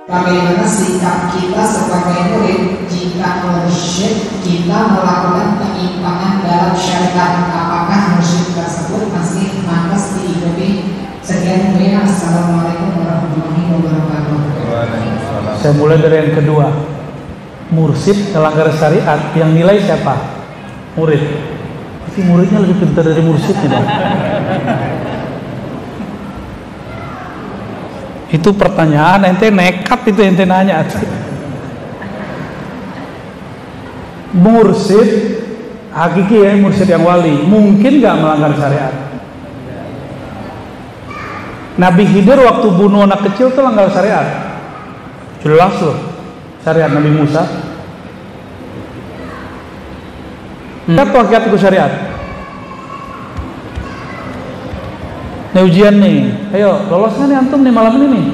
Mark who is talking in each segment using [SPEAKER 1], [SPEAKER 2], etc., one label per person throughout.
[SPEAKER 1] Bagaimana sikap kita sebagai murid jika mursyid kita melakukan penyimpangan dalam syariat? Apakah mursyid tersebut masih pantas diikuti? Sekian dari Assalamualaikum warahmatullahi wabarakatuh.
[SPEAKER 2] Saya mulai dari yang kedua. Mursyid melanggar syariat, yang nilai siapa? Murid. Tapi muridnya lebih pintar dari mursyidnya dong. Itu pertanyaan ente nekat, itu ente nanya. Mursyid hakiki ya, mursyid yang wali mungkin gak melanggar syariat. Nabi Khidir waktu bunuh anak kecil itu langgar syariat, jelas loh syariat Nabi Musa. Apa hakikat itu syariat? Ini ujian nih, ayo lolosnya nih antum nih malam ini nih.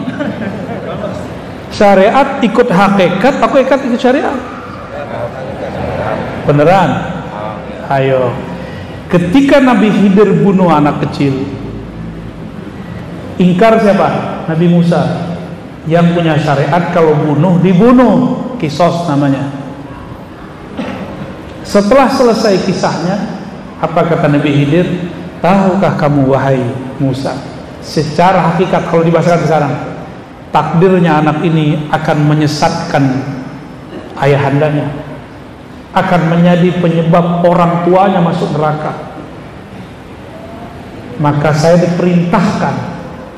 [SPEAKER 2] Syariat ikut hakikat, aku ikut syariat. Beneran? Ayo. Ketika Nabi Khidir bunuh anak kecil, ingkar siapa? Nabi Musa. Yang punya syariat kalau bunuh dibunuh, kisos namanya. Setelah selesai kisahnya, apa kata Nabi Khidir? Tahukah kamu wahai Musa, secara hakikat kalau dibahasakan sekarang, takdirnya anak ini akan menyesatkan ayahandanya, akan menjadi penyebab orang tuanya masuk neraka. Maka saya diperintahkan,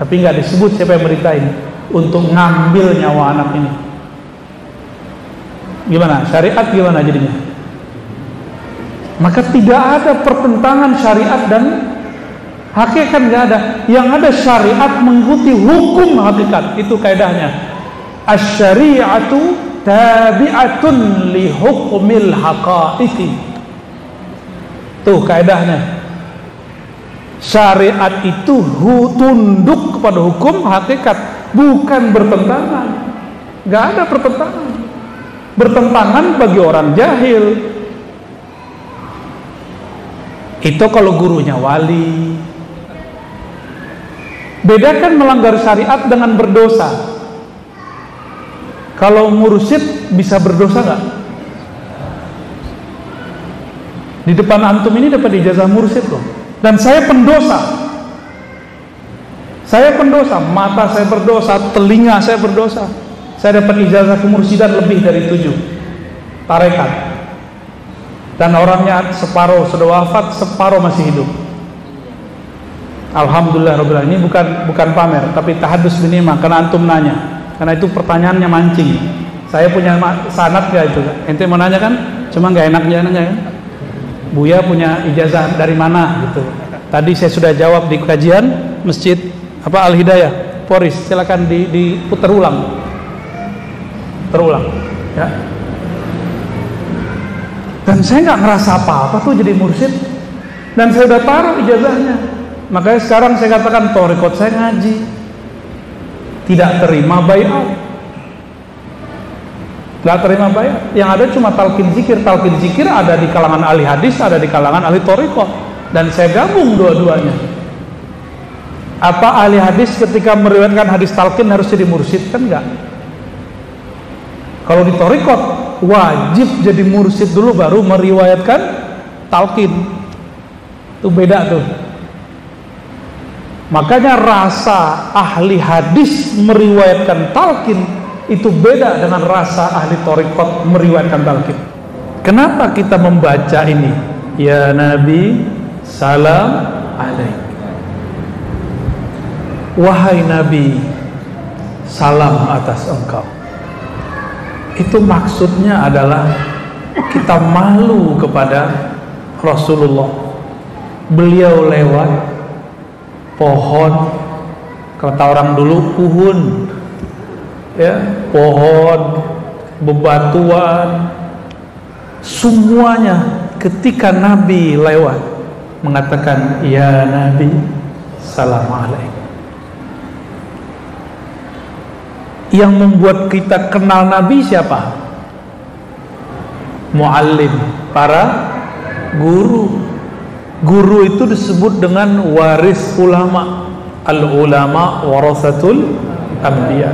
[SPEAKER 2] tapi nggak disebut siapa yang merintahin, untuk ngambil nyawa anak ini. Gimana? Syariat gimana jadinya? Maka tidak ada pertentangan syariat dan hakikat, nggak ada. Yang ada syariat mengikuti hukum hakikat, itu kaidahnya. Asy-syari'atu tabi'atun li hukmil haqa'iqi. Tuh kaidahnya. Syariat itu tunduk kepada hukum hakikat, bukan bertentangan. Nggak ada pertentangan. Bertentangan bagi orang jahil. Itu kalau gurunya wali. Bedakan melanggar syariat dengan berdosa. Kalau mursyid bisa berdosa nggak? Di depan antum ini dapat ijazah mursyid loh. Dan saya pendosa. Saya pendosa, mata saya berdosa, telinga saya berdosa. Saya dapat ijazah kemursidan lebih dari 7 tarekat. Dan orangnya separuh sudah wafat, separuh masih hidup. Alhamdulillah Rabbil Alamin. Ini bukan pamer, tapi tahadus binimah, karena antum nanya. Karena itu pertanyaannya mancing. Saya punya sanad gak itu? Ente mau nanya kan? Cuma gak enak dia nanya kan? Buya punya ijazah dari mana gitu. Tadi saya sudah jawab di kajian Masjid Al-Hidayah Poris. Silakan diputar ulang. Terulang ya. Dan saya nggak ngerasa apa-apa tuh jadi mursyid, dan saya udah taruh ijazahnya. Makanya sekarang saya katakan thariqat saya ngaji, tidak terima baiat, nggak terima baiat. Yang ada cuma talqin zikir. Talqin zikir ada di kalangan ahli hadis, ada di kalangan ahli thariqat, dan saya gabung dua-duanya. Apa ahli hadis ketika meriwayatkan hadis talqin harus jadi mursyid? Kan enggak. Kalau di thariqat wajib jadi mursyid dulu baru meriwayatkan talqin. Itu beda tuh. Makanya rasa ahli hadis meriwayatkan talqin itu beda dengan rasa ahli thariqat meriwayatkan talqin. Kenapa kita membaca ini? Ya Nabi salam alaik. Wahai Nabi, salam atas engkau. Itu maksudnya adalah kita malu kepada Rasulullah. Beliau lewat pohon, kata orang dulu puhun ya, pohon, bebatuan, semuanya ketika Nabi lewat mengatakan ya Nabi salam alaik. Yang membuat kita kenal Nabi siapa? Muallim, para guru. Guru itu disebut dengan waris ulama. Al-ulama warasatul anbiya.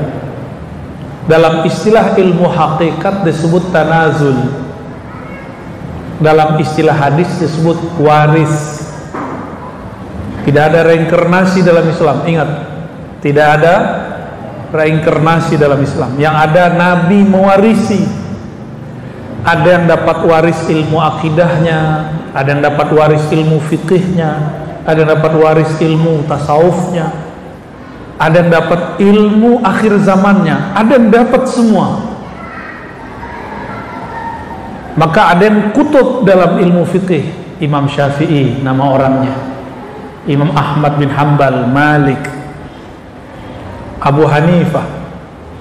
[SPEAKER 2] Dalam istilah ilmu hakikat disebut tanazul. Dalam istilah hadis disebut waris. Tidak ada reinkarnasi dalam Islam. Ingat, tidak ada reinkarnasi dalam Islam. Yang ada Nabi mewarisi. Ada yang dapat waris ilmu akidahnya, ada yang dapat waris ilmu fikihnya, ada yang dapat waris ilmu tasawufnya, ada yang dapat ilmu akhir zamannya, ada yang dapat semua. Maka ada yang kutub dalam ilmu fikih, Imam Syafi'i nama orangnya, Imam Ahmad bin Hanbal, Malik, Abu Hanifah.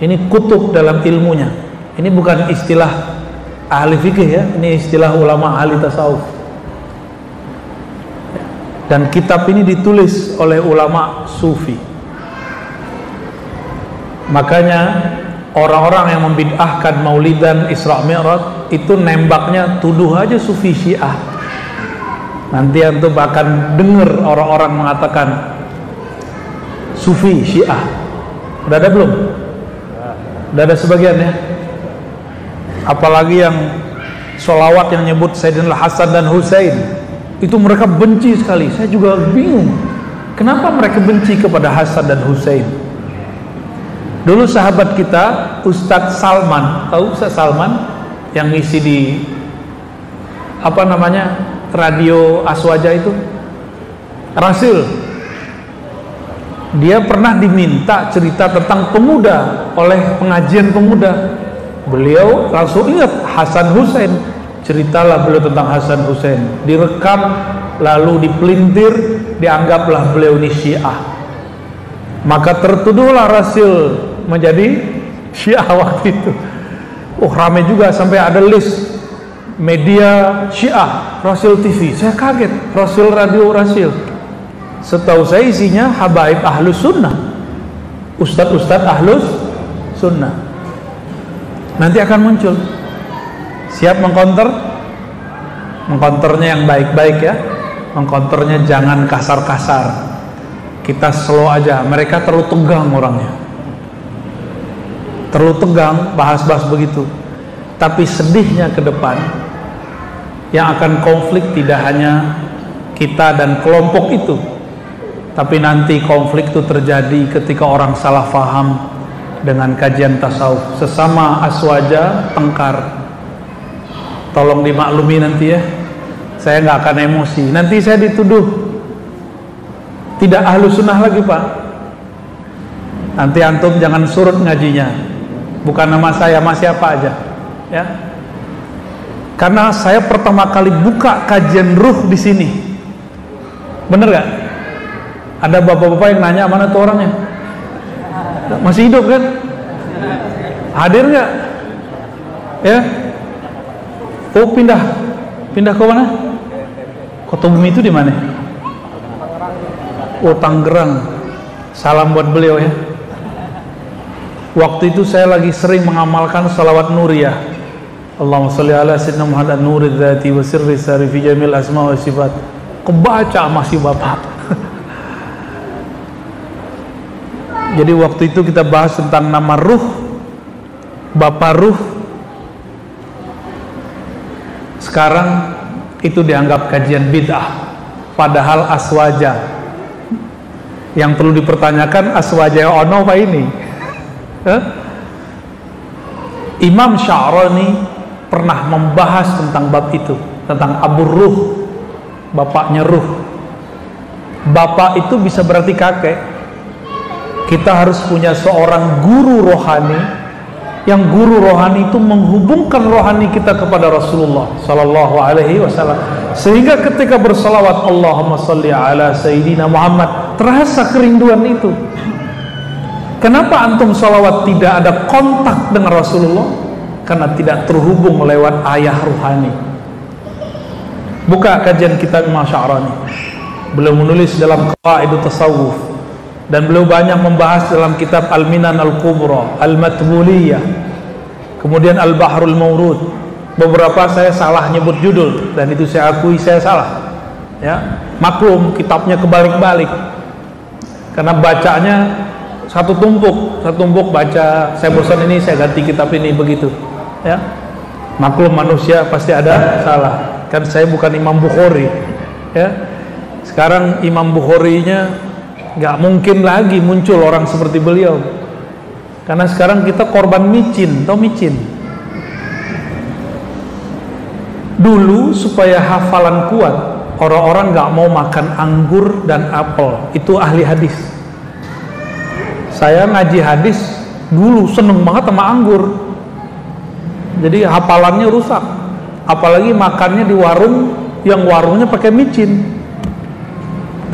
[SPEAKER 2] Ini kutub dalam ilmunya. Ini bukan istilah ahli fikih ya, ini istilah ulama ahli tasawuf. Dan kitab ini ditulis oleh ulama sufi. Makanya orang-orang yang membid'ahkan maulidan Isra Mi'raj itu nembaknya tuduh aja sufi Syiah. Nanti antum akan dengar orang-orang mengatakan sufi Syiah. Udah ada belum? Udah ada sebagian ya. Apalagi yang sholawat yang nyebut Sayyidina Hasan dan Husain, itu mereka benci sekali. Saya juga bingung, kenapa mereka benci kepada Hasan dan Husain. Dulu sahabat kita Ustadz Salman, tahu Ustadz Salman yang ngisi di apa namanya radio Aswaja itu, Rasul. Dia pernah diminta cerita tentang pemuda oleh pengajian pemuda. Beliau langsung ingat Hasan Husain, ceritalah beliau tentang Hasan Husain, direkam lalu dipelintir, dianggaplah beliau ini Syiah. Maka tertuduhlah Rasul menjadi Syiah waktu itu. Ramai juga sampai ada list media Syiah, Rasul TV. Saya kaget, Rasul Radio Rasul. Setahu saya isinya habaib ahlus sunnah, ustadz-ustadz ahlus sunnah. Nanti akan muncul. Siap mengkonter? Mengkonternya yang baik-baik ya. Mengkonternya jangan kasar-kasar. Kita slow aja. Mereka terlalu tegang orangnya. Terlalu tegang bahas-bahas begitu. Tapi sedihnya ke depan, yang akan konflik tidak hanya kita dan kelompok itu, tapi nanti konflik itu terjadi ketika orang salah faham dengan kajian tasawuf. Sesama aswaja tengkar. Tolong dimaklumi nanti ya, saya nggak akan emosi. Nanti saya dituduh tidak ahlu sunnah lagi pak. Nanti antum jangan surut ngajinya. Bukan nama saya, mas siapa aja ya. Karena saya pertama kali buka kajian ruh di sini. Bener gak? Ada bapak-bapak yang nanya mana tuh orangnya? Masih hidup kan? Hadir nggak? Ya? Oh pindah ke mana? Kota Bumi itu di mana? Oh Tangerang. Salam buat beliau ya. Waktu itu saya lagi sering mengamalkan salawat nuriyah. Allahumma sholli ala sayyidina Muhammad an-nuri dzati wa sirri sari fi jamil asma wa sifat. Kebaca masih bapak. Jadi waktu itu kita bahas tentang nama ruh, Bapak ruh. Sekarang itu dianggap kajian bid'ah, padahal aswaja. Yang perlu dipertanyakan, aswaja ono apa ini? Imam Sya'rani pernah membahas tentang bab itu, tentang Abu Ruh, bapaknya ruh. Bapak itu bisa berarti kakek. Kita harus punya seorang guru rohani, yang guru rohani itu menghubungkan rohani kita kepada Rasulullah Sallallahu Alaihi Wasallam, sehingga ketika bersalawat Allahumma sholli ala Sayyidina Muhammad terasa kerinduan itu. Kenapa antum salawat tidak ada kontak dengan Rasulullah? Karena tidak terhubung lewat ayah rohani. Buka kajian kitab Imam Sya'rani. Beliau menulis dalam Qawaidut Tasawuf. Dan beliau banyak membahas dalam kitab Al-Minan Al-Kubra, Al-Matbuliyah, kemudian Al-Bahrul Mawrud. Beberapa saya salah nyebut judul, dan itu saya akui saya salah ya. Maklum kitabnya kebalik-balik karena bacanya satu tumpuk, setumpuk baca, saya bosan ini saya ganti kitab ini, begitu ya. Maklum manusia pasti ada salah, kan saya bukan Imam Bukhari ya. Sekarang Imam Bukhari-nya nggak mungkin lagi muncul orang seperti beliau, karena sekarang kita korban micin, tau micin. Dulu supaya hafalan kuat, orang-orang nggak mau makan anggur dan apel, itu ahli hadis. Saya ngaji hadis dulu seneng banget sama anggur, jadi hafalannya rusak. Apalagi makannya di warung yang warungnya pakai micin.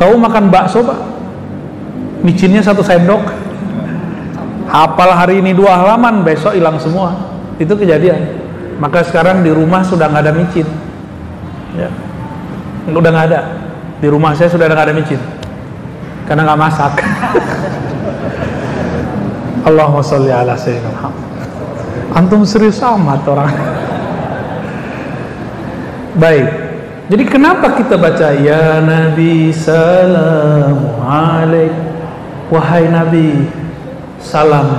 [SPEAKER 2] Tahu makan bakso Pak? Micinnya 1 sendok. Hafal hari ini 2 halaman, besok hilang semua. Itu kejadian. Maka sekarang di rumah sudah nggak ada micin ya. Udah nggak ada. Di rumah saya sudah nggak ada micin karena nggak masak. Allahumma sholli ala sayyidina Muhammad. Antum serius amat orang. Baik, jadi kenapa kita baca ya Nabi salamu alaik, wahai Nabi, salam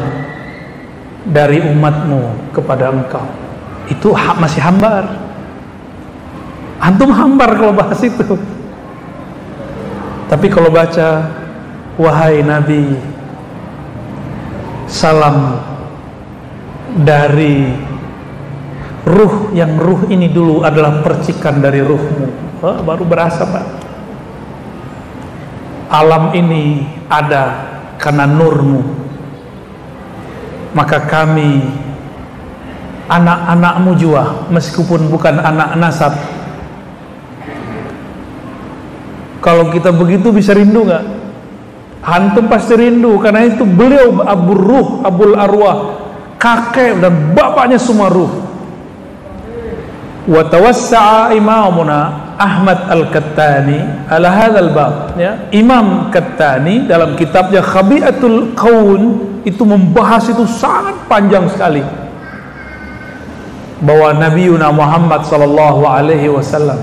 [SPEAKER 2] dari umatmu kepada engkau. Itu masih hambar. Antum hambar kalau bahas itu. Tapi kalau baca wahai Nabi, salam dari ruh, yang ruh ini dulu adalah percikan dari ruhmu. Oh, baru berasa Pak. Alam ini ada karena nurmu. Maka kami anak-anakmu juga, meskipun bukan anak nasab. Kalau kita begitu bisa rindu nggak? Antum pasti rindu, karena itu beliau Abu Ruh, Abul Arwah, kakek dan bapaknya semua ruh. Wa tawassa'a imamuna Ahmad Al-Kattani ala hadzal bab ya. Imam Kattani dalam kitabnya Khabi'atul Qaun itu membahas itu sangat panjang sekali, bahwa Nabiuna Muhammad sallallahu alaihi wasallam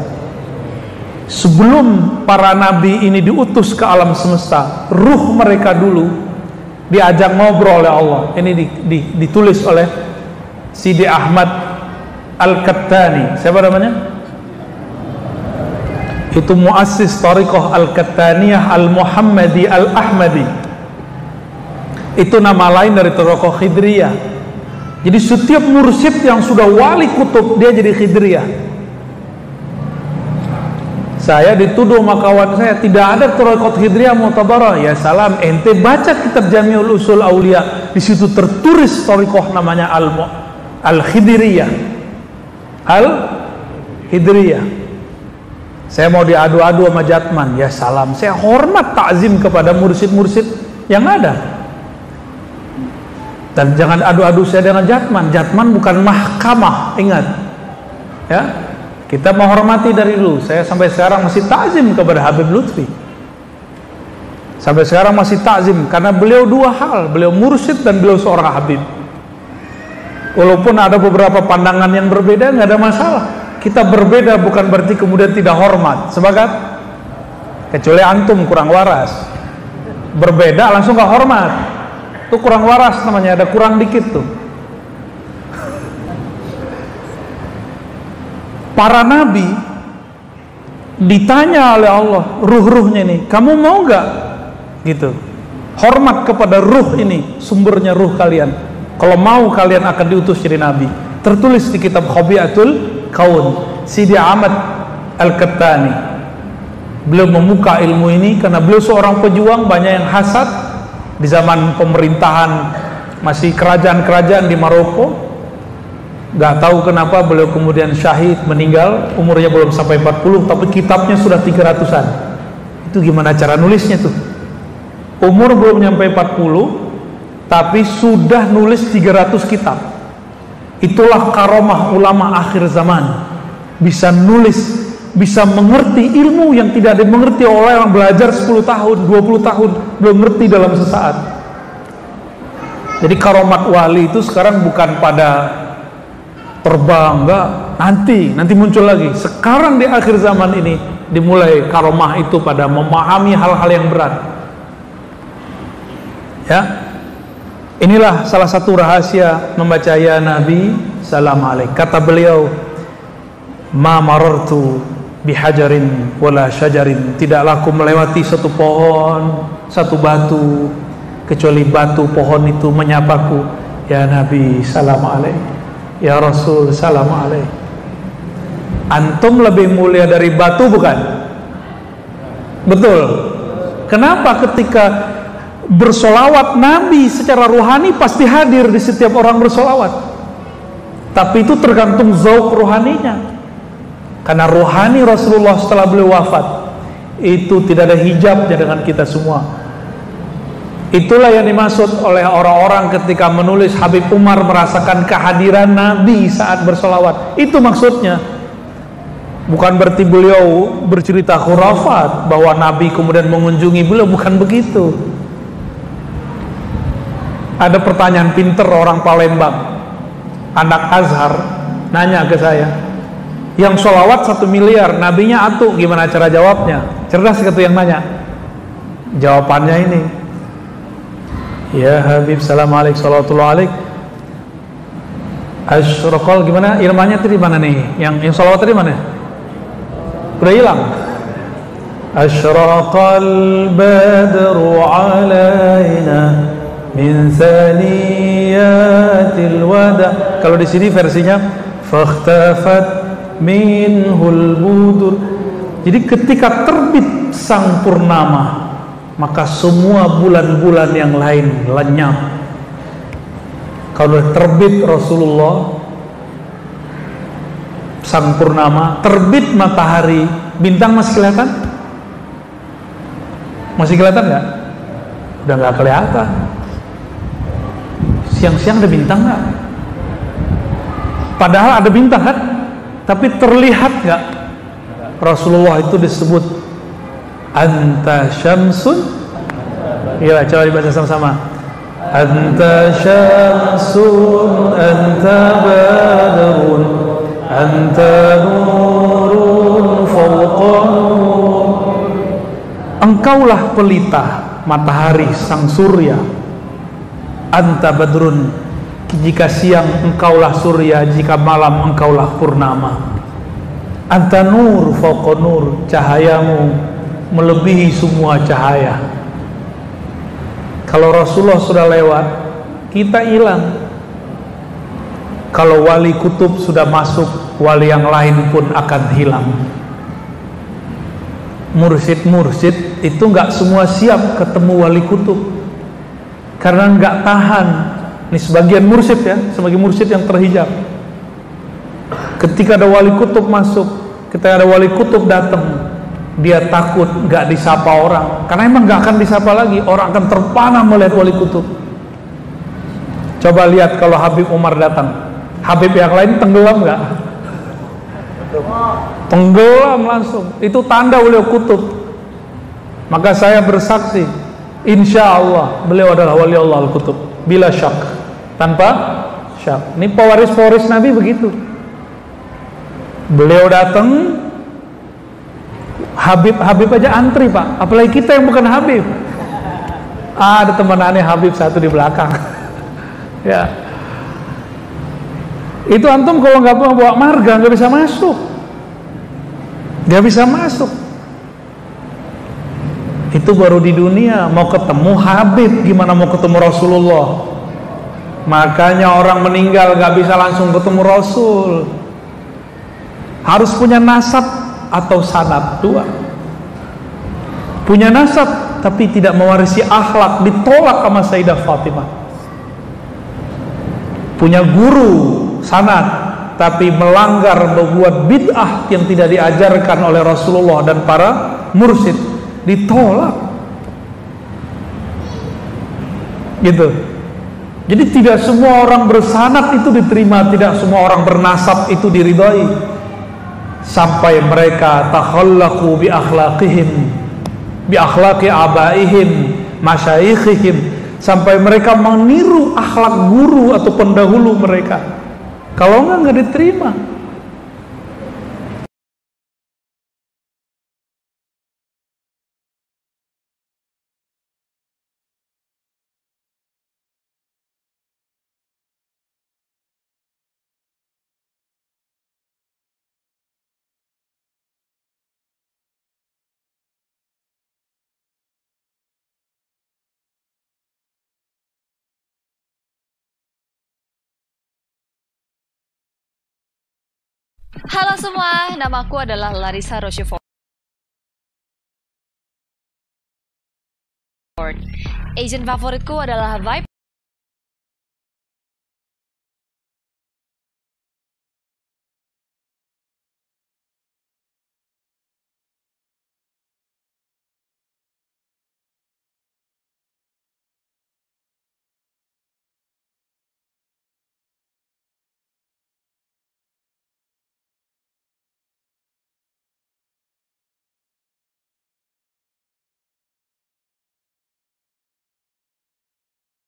[SPEAKER 2] sebelum para nabi ini diutus ke alam semesta, ruh mereka dulu diajak ngobrol oleh Allah. Ini ditulis oleh Sidi Ahmad Al-Kattani. Siapa namanya? Itu muassis Tariqah Al-Kattaniyah Al-Muhammadi Al-Ahmadi. Itu nama lain dari Tariqah Khidriyah. Jadi setiap mursyid yang sudah wali kutub, dia jadi Khidriyah. Saya dituduh sama kawan saya, tidak ada Tariqah Khidriyah Mu'tabarah. Ya salam, ente baca kitab Jami'ul Usul Aulia, di situ tertulis Tariqah namanya Al-Khidriyah. Al-Khidriyah. Saya mau diadu-adu sama Jatman, ya salam, saya hormat takzim kepada mursyid-mursyid yang ada. Dan jangan adu-adu saya dengan Jatman. Jatman bukan mahkamah, ingat ya. Kita menghormati dari dulu. Saya sampai sekarang masih takzim kepada Habib Lutfi. Sampai sekarang masih takzim, karena beliau 2 hal, beliau mursyid dan beliau seorang Habib. Walaupun ada beberapa pandangan yang berbeda, nggak ada masalah. Kita berbeda bukan berarti kemudian tidak hormat. Sebagai kecuali antum kurang waras, berbeda langsung nggak hormat, itu kurang waras namanya, ada kurang dikit tuh. Para nabi ditanya oleh Allah, ruh-ruhnya ini, kamu mau nggak gitu hormat kepada ruh ini, sumbernya ruh kalian. Kalau mau kalian akan diutus jadi nabi. Tertulis di kitab Khabi'atul Qaun, Sidi Ahmad Al-Kattani. Beliau membuka ilmu ini karena beliau seorang pejuang. Banyak yang hasad di zaman pemerintahan masih kerajaan-kerajaan di Maroko. Gak tahu kenapa beliau kemudian syahid, meninggal, umurnya belum sampai 40, tapi kitabnya sudah 300-an. Itu gimana cara nulisnya tuh? Umur belum nyampe 40, tapi sudah nulis 300 kitab. Itulah karomah ulama akhir zaman. Bisa nulis, bisa mengerti ilmu yang tidak dimengerti oleh orang belajar 10 tahun, 20 tahun, belum ngerti dalam sesaat. Jadi karomat wali itu sekarang bukan pada terbang, enggak, nanti muncul lagi. Sekarang di akhir zaman ini dimulai karomah itu pada memahami hal-hal yang berat. Ya, Inilah salah satu rahasia membaca ya Nabi salam alaik. Kata beliau, ma marartu bihajarin wala syajarin, tidaklah aku melewati satu pohon, satu batu, kecuali batu pohon itu menyapaku, ya Nabi salam alaik, ya Rasul salam alaik. Antum lebih mulia dari batu bukan? Betul. Kenapa? Ketika bersolawat, Nabi secara rohani pasti hadir di setiap orang bersolawat, tapi itu tergantung zauk rohaninya. Karena rohani Rasulullah setelah beliau wafat itu tidak ada hijabnya dengan kita semua. Itulah yang dimaksud oleh orang-orang ketika menulis Habib Umar merasakan kehadiran Nabi saat bersolawat. Itu maksudnya. Bukan berarti beliau bercerita khurafat bahwa Nabi kemudian mengunjungi beliau, bukan begitu. Ada pertanyaan pinter orang Palembang, anak Azhar, nanya ke saya, yang sholawat 1 miliar, nabinya atu, gimana cara jawabnya? Cerdas gitu yang nanya. Jawabannya ini, ya Habib salam alaik salawatullah alaik, asyraqal, gimana irmanya tadi mana nih? Yang sholawat tadi mana? Udah hilang. Asyraqal badru alaina min thaniyatil wada. Kalau di sini versinya fakhtafat minhul budur. Jadi ketika terbit sang purnama, maka semua bulan-bulan yang lain lenyap. Kalau terbit Rasulullah sang purnama, terbit matahari, bintang masih kelihatan? Masih kelihatan nggak? Udah nggak kelihatan. Siang-siang ada bintang nggak? Padahal ada bintang kan? Tapi terlihat nggak? Rasulullah itu disebut anta syamsun. Iya, coba dibaca sama-sama. Anta syamsun, anta badrun, anta nurun fawqa nur. Engkaulah pelita matahari sang surya. Anta badrun, jika siang engkaulah surya, jika malam engkaulah purnama. Anta nur fawqa nur, cahayamu melebihi semua cahaya. Kalau Rasulullah sudah lewat, kita hilang. Kalau wali kutub sudah masuk, wali yang lain pun akan hilang. Mursyid-mursyid itu nggak semua siap ketemu wali kutub, karena nggak tahan. Ini sebagian mursyid ya, sebagai mursyid yang terhijab. Ketika ada wali kutub masuk, ketika ada wali kutub datang, dia takut nggak disapa orang, karena emang nggak akan disapa lagi. Orang akan terpana melihat wali kutub. Coba lihat kalau Habib Umar datang, Habib yang lain tenggelam nggak? Tenggelam langsung. Itu tanda beliau kutub. Maka saya bersaksi, insya Allah beliau adalah wali Allah al-kutub, bila syak, tanpa syak. Ini pewaris-pewaris Nabi begitu. Beliau datang, Habib aja antri pak, apalagi kita yang bukan Habib. Ada teman aneh Habib satu di belakang. Ya, itu antum kalau nggak bawa marga nggak bisa masuk, nggak bisa masuk. Itu baru di dunia. Mau ketemu Habib, gimana mau ketemu Rasulullah? Makanya orang meninggal nggak bisa langsung ketemu Rasul, harus punya nasab atau sanad, dua. Punya nasab tapi tidak mewarisi akhlak, ditolak sama Sayyidah Fatimah. Punya guru, sanad, tapi melanggar, membuat bid'ah yang tidak diajarkan oleh Rasulullah dan para mursyid, ditolak. Gitu. Jadi tidak semua orang bersanad itu diterima, tidak semua orang bernasab itu diridhai. Sampai mereka takhallaqu bi akhlaqihim, bi akhlaqi abaihim, masyayikhihim, sampai mereka meniru akhlak guru atau pendahulu mereka. Kalau enggak diterima.
[SPEAKER 3] Halo semua, namaku adalah Larissa Rochefort. Agent favoritku adalah Vibe.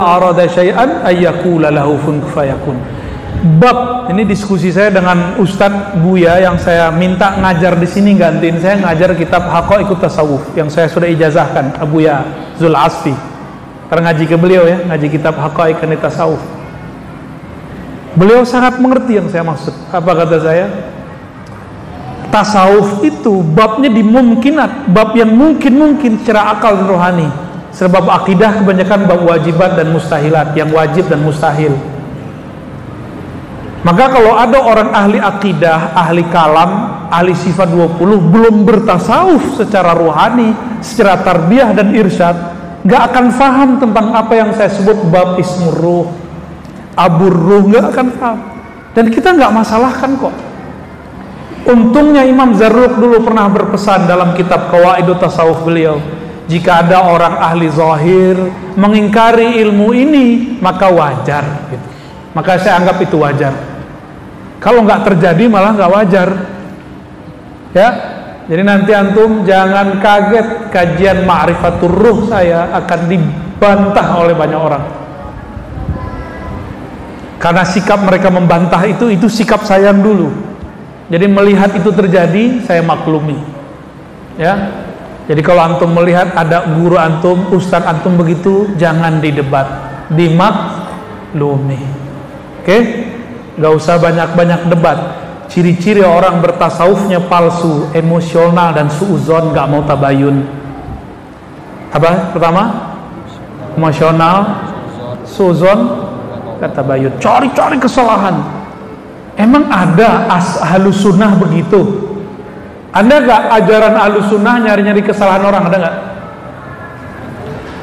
[SPEAKER 2] Arada syai'an ayyakula lahu kun fayakun. Bab ini diskusi saya dengan Ustadz Buya yang saya minta ngajar di sini, gantiin saya ngajar kitab Haqaiqut Tasawuf yang saya sudah ijazahkan, Abuya Zul Asfi. Karena ngaji ke beliau ya, ngaji kitab Haqaiqut Tasawuf. Beliau sangat mengerti yang saya maksud. Apa kata saya? Tasawuf itu babnya dimungkinat, bab yang mungkin secara akal dan rohani. Sebab akidah kebanyakan bab wajibat dan mustahilat, yang wajib dan mustahil. Maka kalau ada orang ahli akidah, ahli kalam, ahli sifat 20 belum bertasawuf secara rohani, secara tarbiyah dan irsyad, gak akan faham tentang apa yang saya sebut bab ismur ruh, abur ruh, gak akan faham. Dan kita gak masalahkan kok. Untungnya Imam Zarruq dulu pernah berpesan dalam kitab Qawaidut Tasawuf beliau, jika ada orang ahli zahir mengingkari ilmu ini, maka wajar gitu. Maka saya anggap itu wajar. Kalau nggak terjadi malah nggak wajar ya. Jadi nanti antum jangan kaget kajian Ma'rifatur Ruh saya akan dibantah oleh banyak orang, karena sikap mereka membantah itu sikap saya dulu. Jadi melihat itu terjadi, saya maklumi ya. Jadi kalau antum melihat ada guru antum, ustaz antum begitu, jangan didebat, dimaklumi. Oke? Gak usah banyak-banyak debat. Ciri-ciri orang bertasawufnya palsu, emosional dan suuzon, gak mau tabayun. Apa? Pertama, emosional, suuzon, gak tabayun. Cari-cari kesalahan. Emang ada ahlus sunnah begitu? Ada gak ajaran ahlus sunnah nyari-nyari kesalahan orang? Ada gak?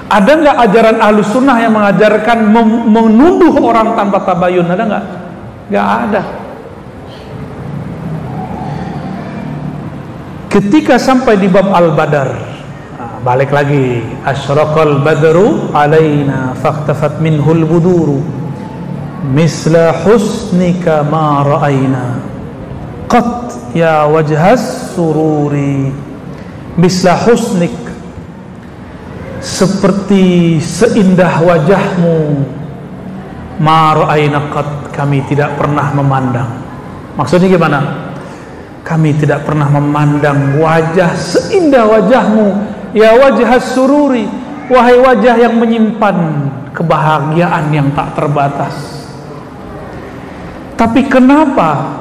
[SPEAKER 2] Ada gak ajaran ahlus sunnah yang mengajarkan menuduh orang tanpa tabayun? Ada gak? Gak ada. Ketika sampai di bab Al-Badar, balik lagi, asyraqal badru alaina fakhtafat minhul buduru misla husnika ma ra'aina qat ya wajhas sururi. Misla husnik, seperti seindah wajahmu, ma ra'aina qat, kami tidak pernah memandang. Maksudnya gimana? Kami tidak pernah memandang wajah seindah wajahmu, ya wajhas sururi, wahai wajah yang menyimpan kebahagiaan yang tak terbatas. Tapi kenapa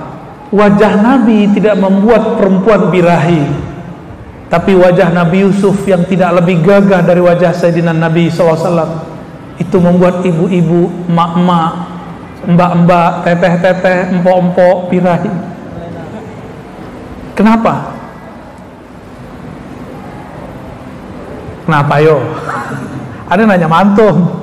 [SPEAKER 2] wajah Nabi tidak membuat perempuan birahi, tapi wajah Nabi Yusuf yang tidak lebih gagah dari wajah Sayyidina Nabi SAW itu membuat ibu-ibu, mak-mak, mbak-mbak, teteh-teteh, empok-empok birahi? Kenapa? Kenapa yo? Ada nanya mantum.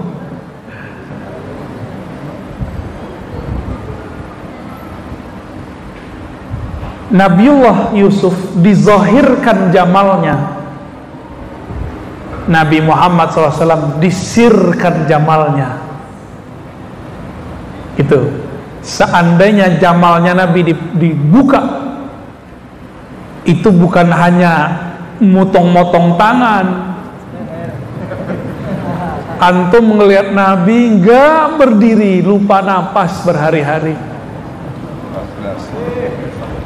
[SPEAKER 2] Nabiullah Yusuf dizahirkan jamalnya, Nabi Muhammad SAW disirkan jamalnya. Itu seandainya jamalnya Nabi dibuka, itu bukan hanya motong-motong tangan. Antum ngelihat Nabi nggak berdiri, lupa napas berhari-hari.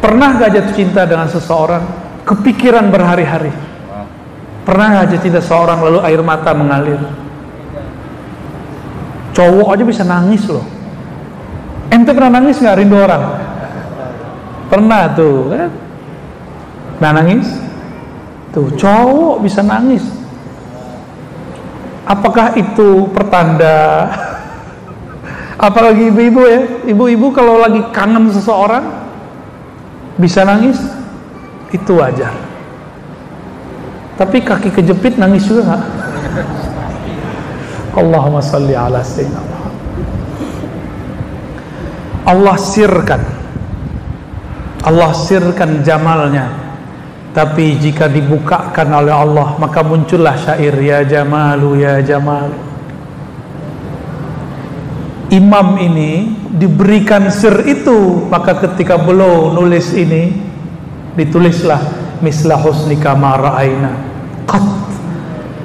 [SPEAKER 2] Pernah gak jatuh cinta dengan seseorang, kepikiran berhari-hari? Pernah gak jatuh cinta seseorang lalu air mata mengalir? Cowok aja bisa nangis loh. Ente pernah nangis gak rindu orang? Pernah tuh kan? Pernah nangis? Tuh cowok bisa nangis. Apakah itu pertanda? Apalagi ibu-ibu ya, ibu-ibu kalau lagi kangen seseorang, bisa nangis, itu wajar. Tapi kaki kejepit nangis juga nggak? Allahumma salli ala sayyidina Muhammad. Allah sirkan jamalnya, tapi jika dibukakan oleh Allah maka muncullah syair ya jamalu ya jamalu. Imam ini diberikan sir itu, maka ketika beliau nulis ini ditulislah misla husnika ma ra'aina qat,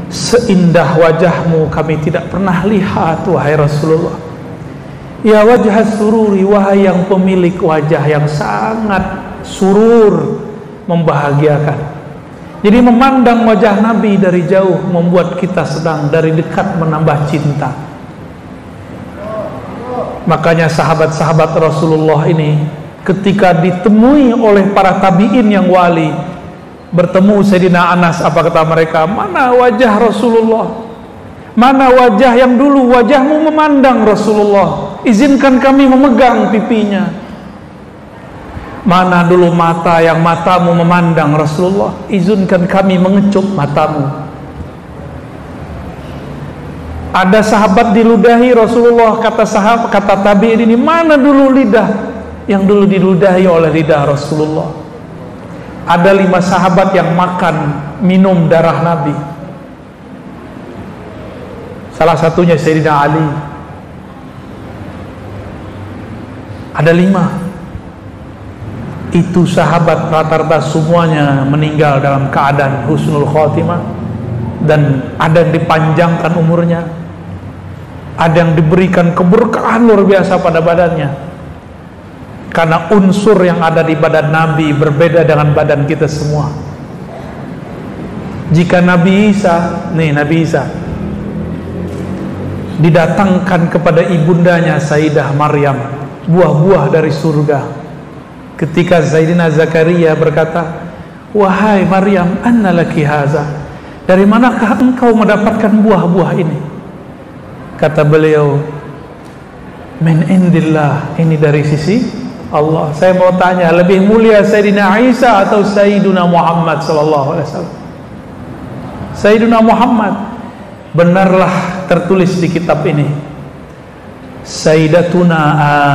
[SPEAKER 2] seindah wajahmu kami tidak pernah lihat wahai Rasulullah. Ya wajah sururi, wahai yang pemilik wajah yang sangat surur, membahagiakan. Jadi memandang wajah Nabi dari jauh membuat kita sedang dari dekat menambah cinta. Makanya sahabat-sahabat Rasulullah ini ketika ditemui oleh para tabi'in yang wali, bertemu Sayyidina Anas, apa kata mereka? Mana wajah Rasulullah? Mana wajah yang dulu wajahmu memandang Rasulullah, izinkan kami memegang pipinya. Mana dulu mata yang matamu memandang Rasulullah, izinkan kami mengecup matamu. Ada sahabat diludahi Rasulullah, kata tabi'in ini, mana dulu lidah yang dulu diludahi oleh lidah Rasulullah. Ada 5 sahabat yang makan minum darah Nabi. Salah satunya Sayyidina Ali. Ada 5. Itu sahabat rata-rata semuanya meninggal dalam keadaan husnul khotimah, dan ada yang dipanjangkan umurnya, ada yang diberikan keberkahan luar biasa pada badannya, karena unsur yang ada di badan Nabi berbeda dengan badan kita semua. Jika Nabi Isa didatangkan kepada ibundanya Sayyidah Maryam buah-buah dari surga, ketika Sayyidina Zakaria berkata, wahai Maryam, anna laki haza, dari manakah engkau mendapatkan buah-buah ini? Kata beliau, min indillah, ini dari sisi Allah. Saya mau tanya, lebih mulia Sayyidina Isa atau Sayyiduna Muhammad sallallahu alaihi wasallam? Sayyiduna Muhammad. Benarlah tertulis di kitab ini, Sayyidatuna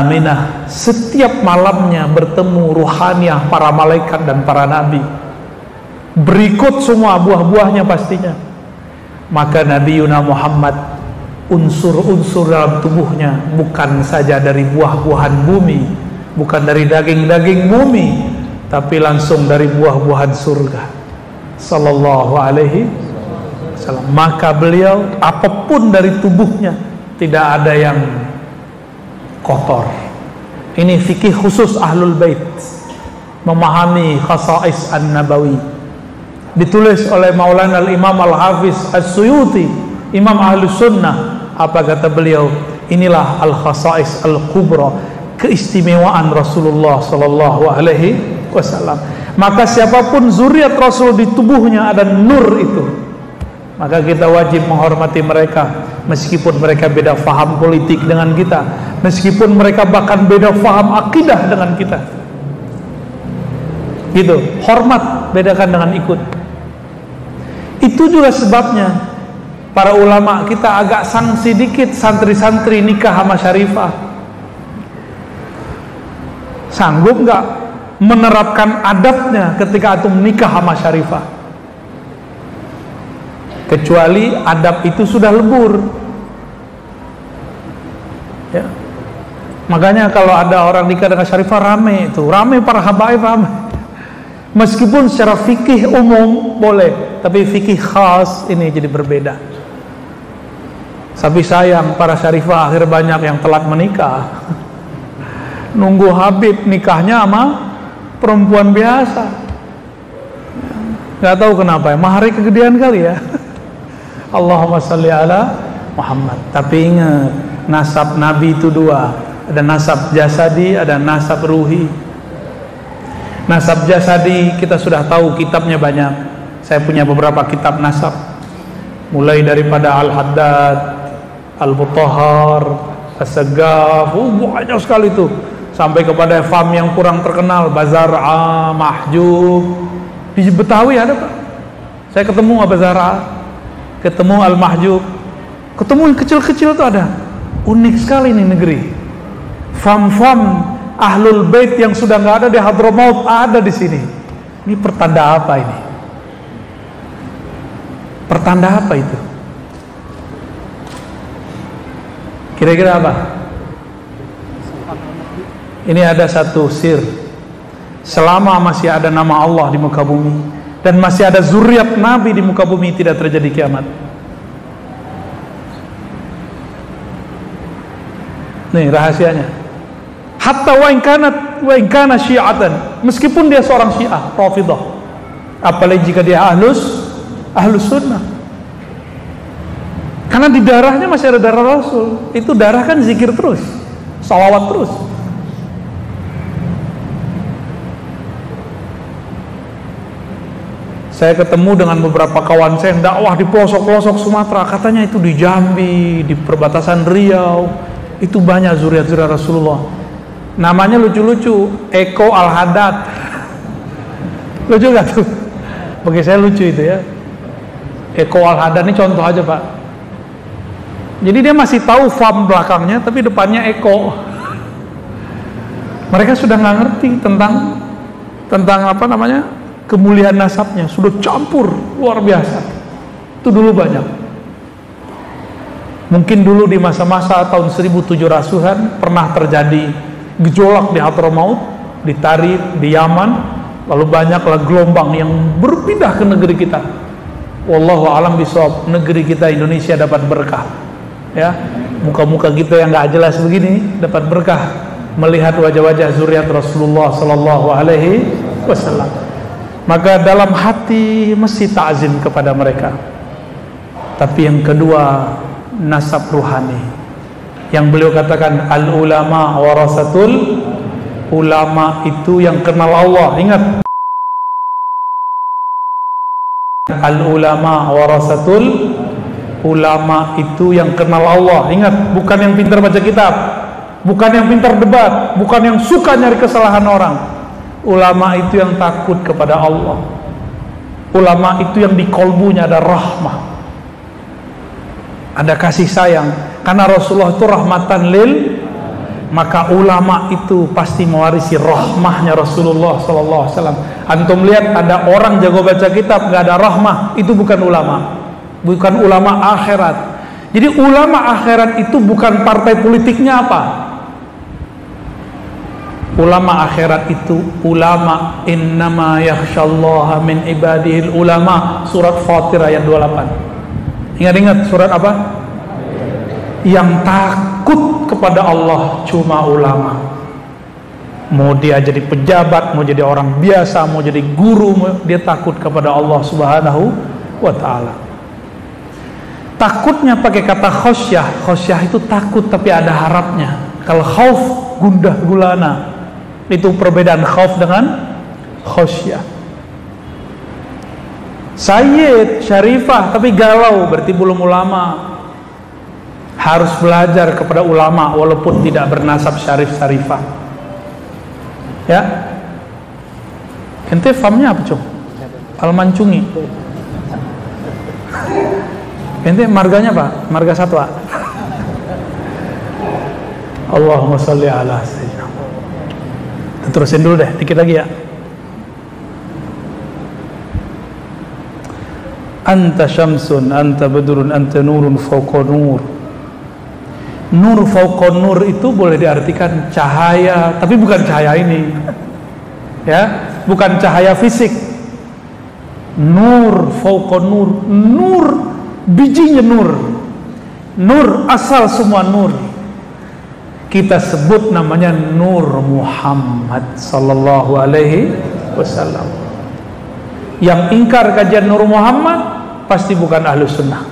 [SPEAKER 2] Aminah setiap malamnya bertemu ruhaniyah para malaikat dan para nabi, berikut semua buah-buahnya pastinya. Maka Nabi Yuna Muhammad, unsur-unsur dalam tubuhnya bukan saja dari buah-buahan bumi, bukan dari daging-daging bumi, tapi langsung dari buah-buahan surga sallallahu alaihi wasallam. Maka beliau, apapun dari tubuhnya tidak ada yang kotor. Ini fikih khusus Ahlul Bait, memahami khasais an-nabawi. Ditulis oleh Maulana al-Imam al-Hafiz as-Suyuti, Imam Ahlus Sunnah. Apa kata beliau? Inilah al-khasais al-kubra, keistimewaan Rasulullah sallallahu alaihi wasallam. Maka siapapun zuriat Rasul di tubuhnya ada nur itu, maka kita wajib menghormati mereka, meskipun mereka beda faham politik dengan kita, meskipun mereka bahkan beda faham akidah dengan kita. Gitu, hormat bedakan dengan ikut. Itu juga sebabnya para ulama kita agak sanksi dikit santri-santri nikah sama syarifah. Sanggup nggak menerapkan adabnya ketika antum nikah sama syarifah? Kecuali adab itu sudah lebur, ya. Makanya kalau ada orang nikah dengan syarifah rame para habaib rame. Meskipun secara fikih umum boleh, tapi fikih khas ini jadi berbeda. Tapi sayang para syarifah akhir banyak yang telat menikah. Nunggu habib nikahnya sama perempuan biasa. Gak tahu kenapa ya, maharnya kegedean kali ya. Allahumma salli ala Muhammad. Tapi ingat, nasab Nabi itu 2. Ada nasab jasadi, ada nasab ruhi. Nasab jasadi kita sudah tahu, kitabnya banyak. Saya punya beberapa kitab nasab, mulai daripada Al-Haddad, Al-Mutahhar, As-Sagaf, banyak sekali itu. sampai kepada farm yang kurang terkenal, Bazar'a, Mahjub. Di Betawi ada Pak, saya ketemu Bazar'a, ketemu Al-Mahjub, ketemu yang kecil-kecil itu ada. Unik sekali nih negeri. Farm-farm Ahlul Bait yang sudah nggak ada di Hadramaut ada di sini. Ini pertanda apa ini? Pertanda apa itu? Kira-kira apa? Ini ada satu sir. Selama masih ada nama Allah di muka bumi dan masih ada zuriat Nabi di muka bumi, tidak terjadi kiamat. Nih rahasianya. Hatta wa in kana syi'atan, meskipun dia seorang Syiah, Rafidhah, apalagi jika dia ahlus sunnah. Karena di darahnya masih ada darah Rasul. Itu darah kan zikir terus, salawat terus. Saya ketemu dengan beberapa kawan saya yang dakwah di pelosok-pelosok Sumatera, katanya itu di Jambi, di perbatasan Riau, itu banyak zuriat-zuriat Rasulullah. Namanya lucu-lucu, Eko Al-Haddad. Lucu gak tuh? Bagi saya lucu itu ya. Eko Al-Haddad ini contoh aja Pak. Jadi dia masih tahu farm belakangnya, tapi depannya Eko. Mereka sudah nggak ngerti tentang apa namanya, kemuliaan nasabnya. Sudah campur luar biasa. Itu dulu banyak. Mungkin dulu di masa-masa tahun 1700-an pernah terjadi gejolak di Hadramaut, di Tarif, di Yaman, lalu banyaklah gelombang yang berpindah ke negeri kita. Wallahu a'lam bishawab, negeri kita Indonesia dapat berkah. Ya, muka-muka kita yang nggak jelas begini dapat berkah melihat wajah-wajah zuriat Rasulullah sallallahu alaihi wasallam. Maka dalam hati mesti ta'zim kepada mereka. Tapi yang kedua, nasab ruhani. Yang beliau katakan al-ulama warasatul, ulama itu yang kenal Allah. Ingat, al-ulama warasatul, ulama itu yang kenal Allah. Ingat, bukan yang pintar baca kitab, bukan yang pintar debat, bukan yang suka nyari kesalahan orang. Ulama itu yang takut kepada Allah. Ulama itu yang di kolbunya ada rahmah, ada kasih sayang. Karena Rasulullah itu rahmatan lil, maka ulama itu pasti mewarisi rahmahnya Rasulullah sallallahu alaihi wasallam. Antum lihat ada orang jago baca kitab nggak ada rahmah, itu bukan ulama, bukan ulama akhirat. Jadi ulama akhirat itu bukan partai politiknya apa. Ulama akhirat itu ulama innama yakhsyallaha min ibadihil ulama, surat Fatir ayat 28. Ingat-ingat surat apa? Yang takut kepada Allah cuma ulama. Mau dia jadi pejabat, mau jadi orang biasa, mau jadi guru, dia takut kepada Allah subhanahu wa ta'ala. Takutnya pakai kata khosyah. Khosyah itu takut tapi ada harapnya. Kalau khauf, gundah gulana. Itu perbedaan khauf dengan khosyah. Sayyid, syarifah tapi galau, berarti belum ulama. Harus belajar kepada ulama walaupun tidak bernasab syarif syarifah. Ya. Ente famnya apa, Cung? Al-Mancungi. Ente marganya apa? Marga Satwa. Allahumma sholli ala sayyidina. Terusin dulu deh, dikit lagi ya. Anta syamsun, anta badrun, anta nurun fawqa nur. Nur fawqa nur itu boleh diartikan cahaya, tapi bukan cahaya ini. Ya, bukan cahaya fisik. Nur fawqa nur, nur bijinya nur. Nur asal semua nur. Kita sebut namanya Nur Muhammad sallallahu alaihi wasallam. Yang ingkar kajian Nur Muhammad pasti bukan ahlu sunnah.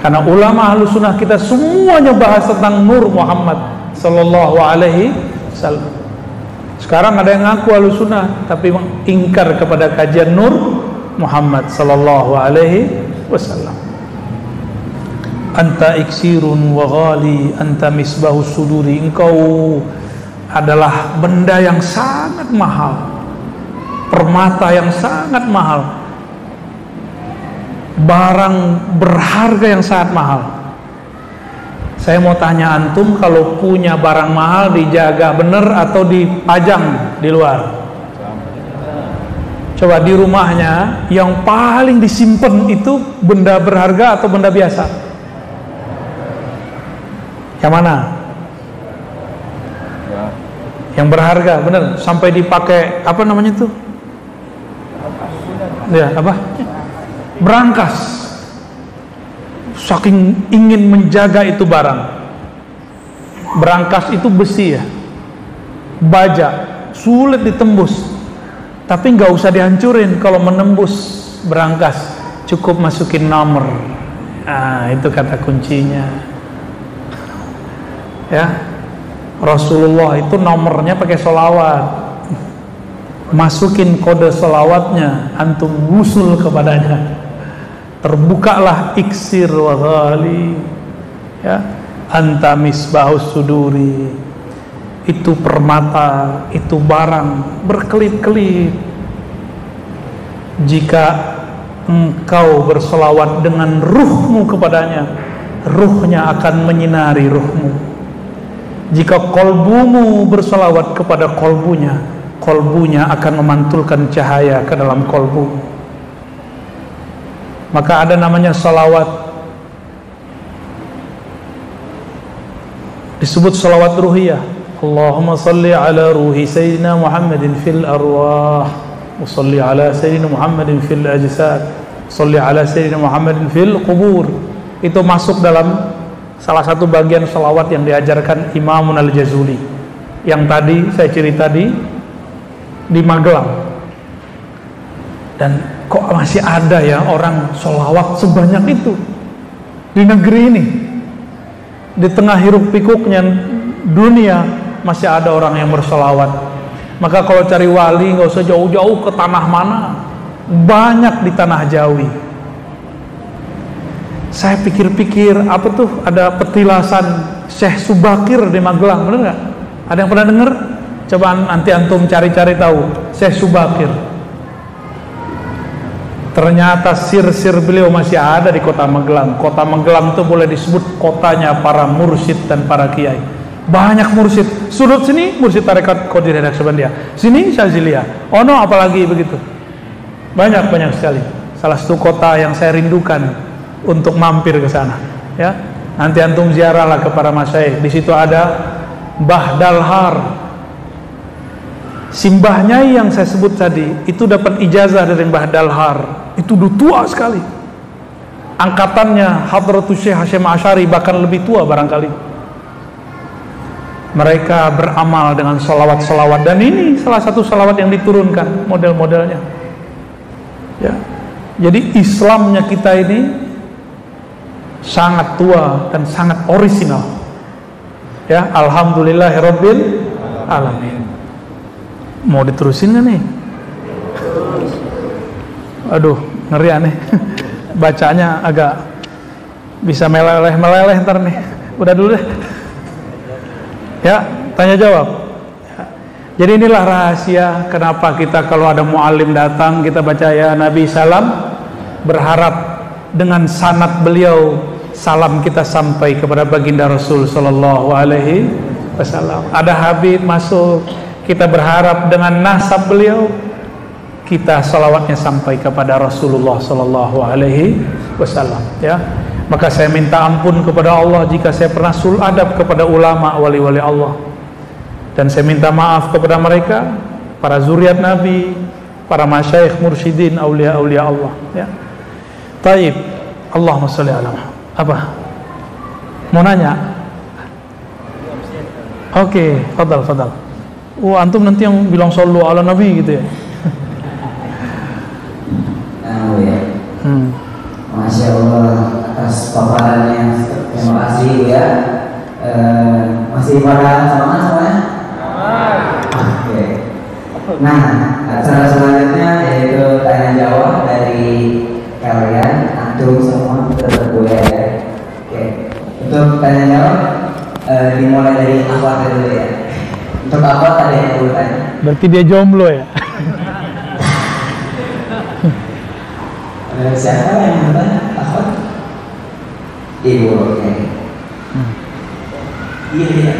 [SPEAKER 2] Karena ulama ahlu sunnah kita semuanya bahas tentang Nur Muhammad sallallahu alaihi wasallam. Sekarang ada yang ngaku ahlu sunnah tapi ingkar kepada kajian Nur Muhammad sallallahu alaihi wasallam. Anta iksirun wa ghali, anta misbahus suduri. Engkau adalah benda yang sangat mahal, permata yang sangat mahal, barang berharga yang sangat mahal. Saya mau tanya antum, kalau punya barang mahal dijaga bener atau dipajang di luar? Coba di rumahnya yang paling disimpan itu benda berharga atau benda biasa? Yang mana? Yang berharga, bener. Sampai dipakai apa namanya tuh? Ya, apa? Berangkas. Saking ingin menjaga itu barang. Berangkas itu besi ya, baja, sulit ditembus. Tapi nggak usah dihancurin kalau menembus berangkas, cukup masukin nomor. Nah, itu kata kuncinya. Ya, Rasulullah itu nomornya pakai sholawat. Masukin kode sholawatnya, antum wusul kepadanya. Terbukalah iksir wa ghali. Ya, anta misbahus suduri. Itu permata, itu barang berkelip-kelip. Jika engkau berselawat dengan ruhmu kepadanya, ruhnya akan menyinari ruhmu. Jika kolbumu berselawat kepada kolbunya, kolbunya akan memantulkan cahaya ke dalam kolbu. Maka ada namanya selawat, disebut selawat ruhiyah. Allahumma salli ala ruhi Sayyidina Muhammadin fil arwah, wa salli ala Sayyidina Muhammadin fil ajsad, salli ala Sayyidina Muhammadin fil qubur. Itu masuk dalam salah satu bagian salawat yang diajarkan Imamun Al-Jazuli, yang tadi saya cerita di Magelang. Dan kok masih ada ya orang salawat sebanyak itu di negeri ini, di tengah hiruk pikuknya dunia masih ada orang yang bersolawat. Maka kalau cari wali nggak usah jauh-jauh ke tanah mana, banyak di tanah Jawi. Saya pikir-pikir, apa tuh, ada petilasan Syekh Subakir di Magelang, bener nggak? Ada yang pernah dengar? Coba nanti antum cari-cari tahu Syekh Subakir. Ternyata sir-sir beliau masih ada di kota Magelang. Kota Magelang itu boleh disebut kotanya para mursyid dan para kiai. Banyak mursyid, sudut sini mursyid tarekat Qadiriyah Naqsabandiyah, sini Syaziliyah, ono apalagi begitu. Banyak sekali. Salah satu kota yang saya rindukan untuk mampir ke sana. Ya, nanti antum ziarahlah ke para masyayikh. Di situ ada Mbah Dalhar. Simbahnya yang saya sebut tadi itu dapat ijazah dari Mbah Dalhar. Itu udah tua sekali. Angkatannya Hadratus Syekh Hasyim Asy'ari, bahkan lebih tua barangkali. Mereka beramal dengan salawat-salawat, dan ini salah satu salawat yang diturunkan model-modelnya. Ya, jadi Islamnya kita ini sangat tua dan sangat orisinal. Ya, alhamdulillahirabbil alamin. Mau diterusin nggak nih? Aduh, ngeri aneh. Bacanya agak bisa meleleh ntar nih. Udah dulu deh. Ya, tanya jawab. Ya. Jadi inilah rahasia kenapa kita kalau ada muallim datang kita baca ya Nabi salam, berharap dengan sanad beliau salam kita sampai kepada baginda Rasul sallallahu alaihi wasallam. Ada Habib masuk, kita berharap dengan nasab beliau kita salawatnya sampai kepada Rasulullah sallallahu alaihi wasallam, ya. Maka saya minta ampun kepada Allah jika saya pernah sul adab kepada ulama wali-wali Allah, dan saya minta maaf kepada mereka, para zuriat Nabi, para masyayikh mursyidin, aulia-aulia Allah, ya. Taib, Allahumma sholli ala Muhammad. Apa? Mau nanya? Oke, fadal. Antum nanti yang bilang shollu ala Nabi gitu ya.
[SPEAKER 4] Masya Allah atas paparannya, terima kasih ya. Masih pada semangat semuanya? Oke. Nah, acara selanjutnya yaitu tanya jawab dari kalian, antum semua tetap gue ya. Oke. Untuk tanya jawab dimulai dari akhwat dulu ya. Untuk apa tadi yang aku tanya?
[SPEAKER 2] Berarti dia jomblo ya?
[SPEAKER 4] Siapa yang bertanya? Apa? Ibu, oke. Iya.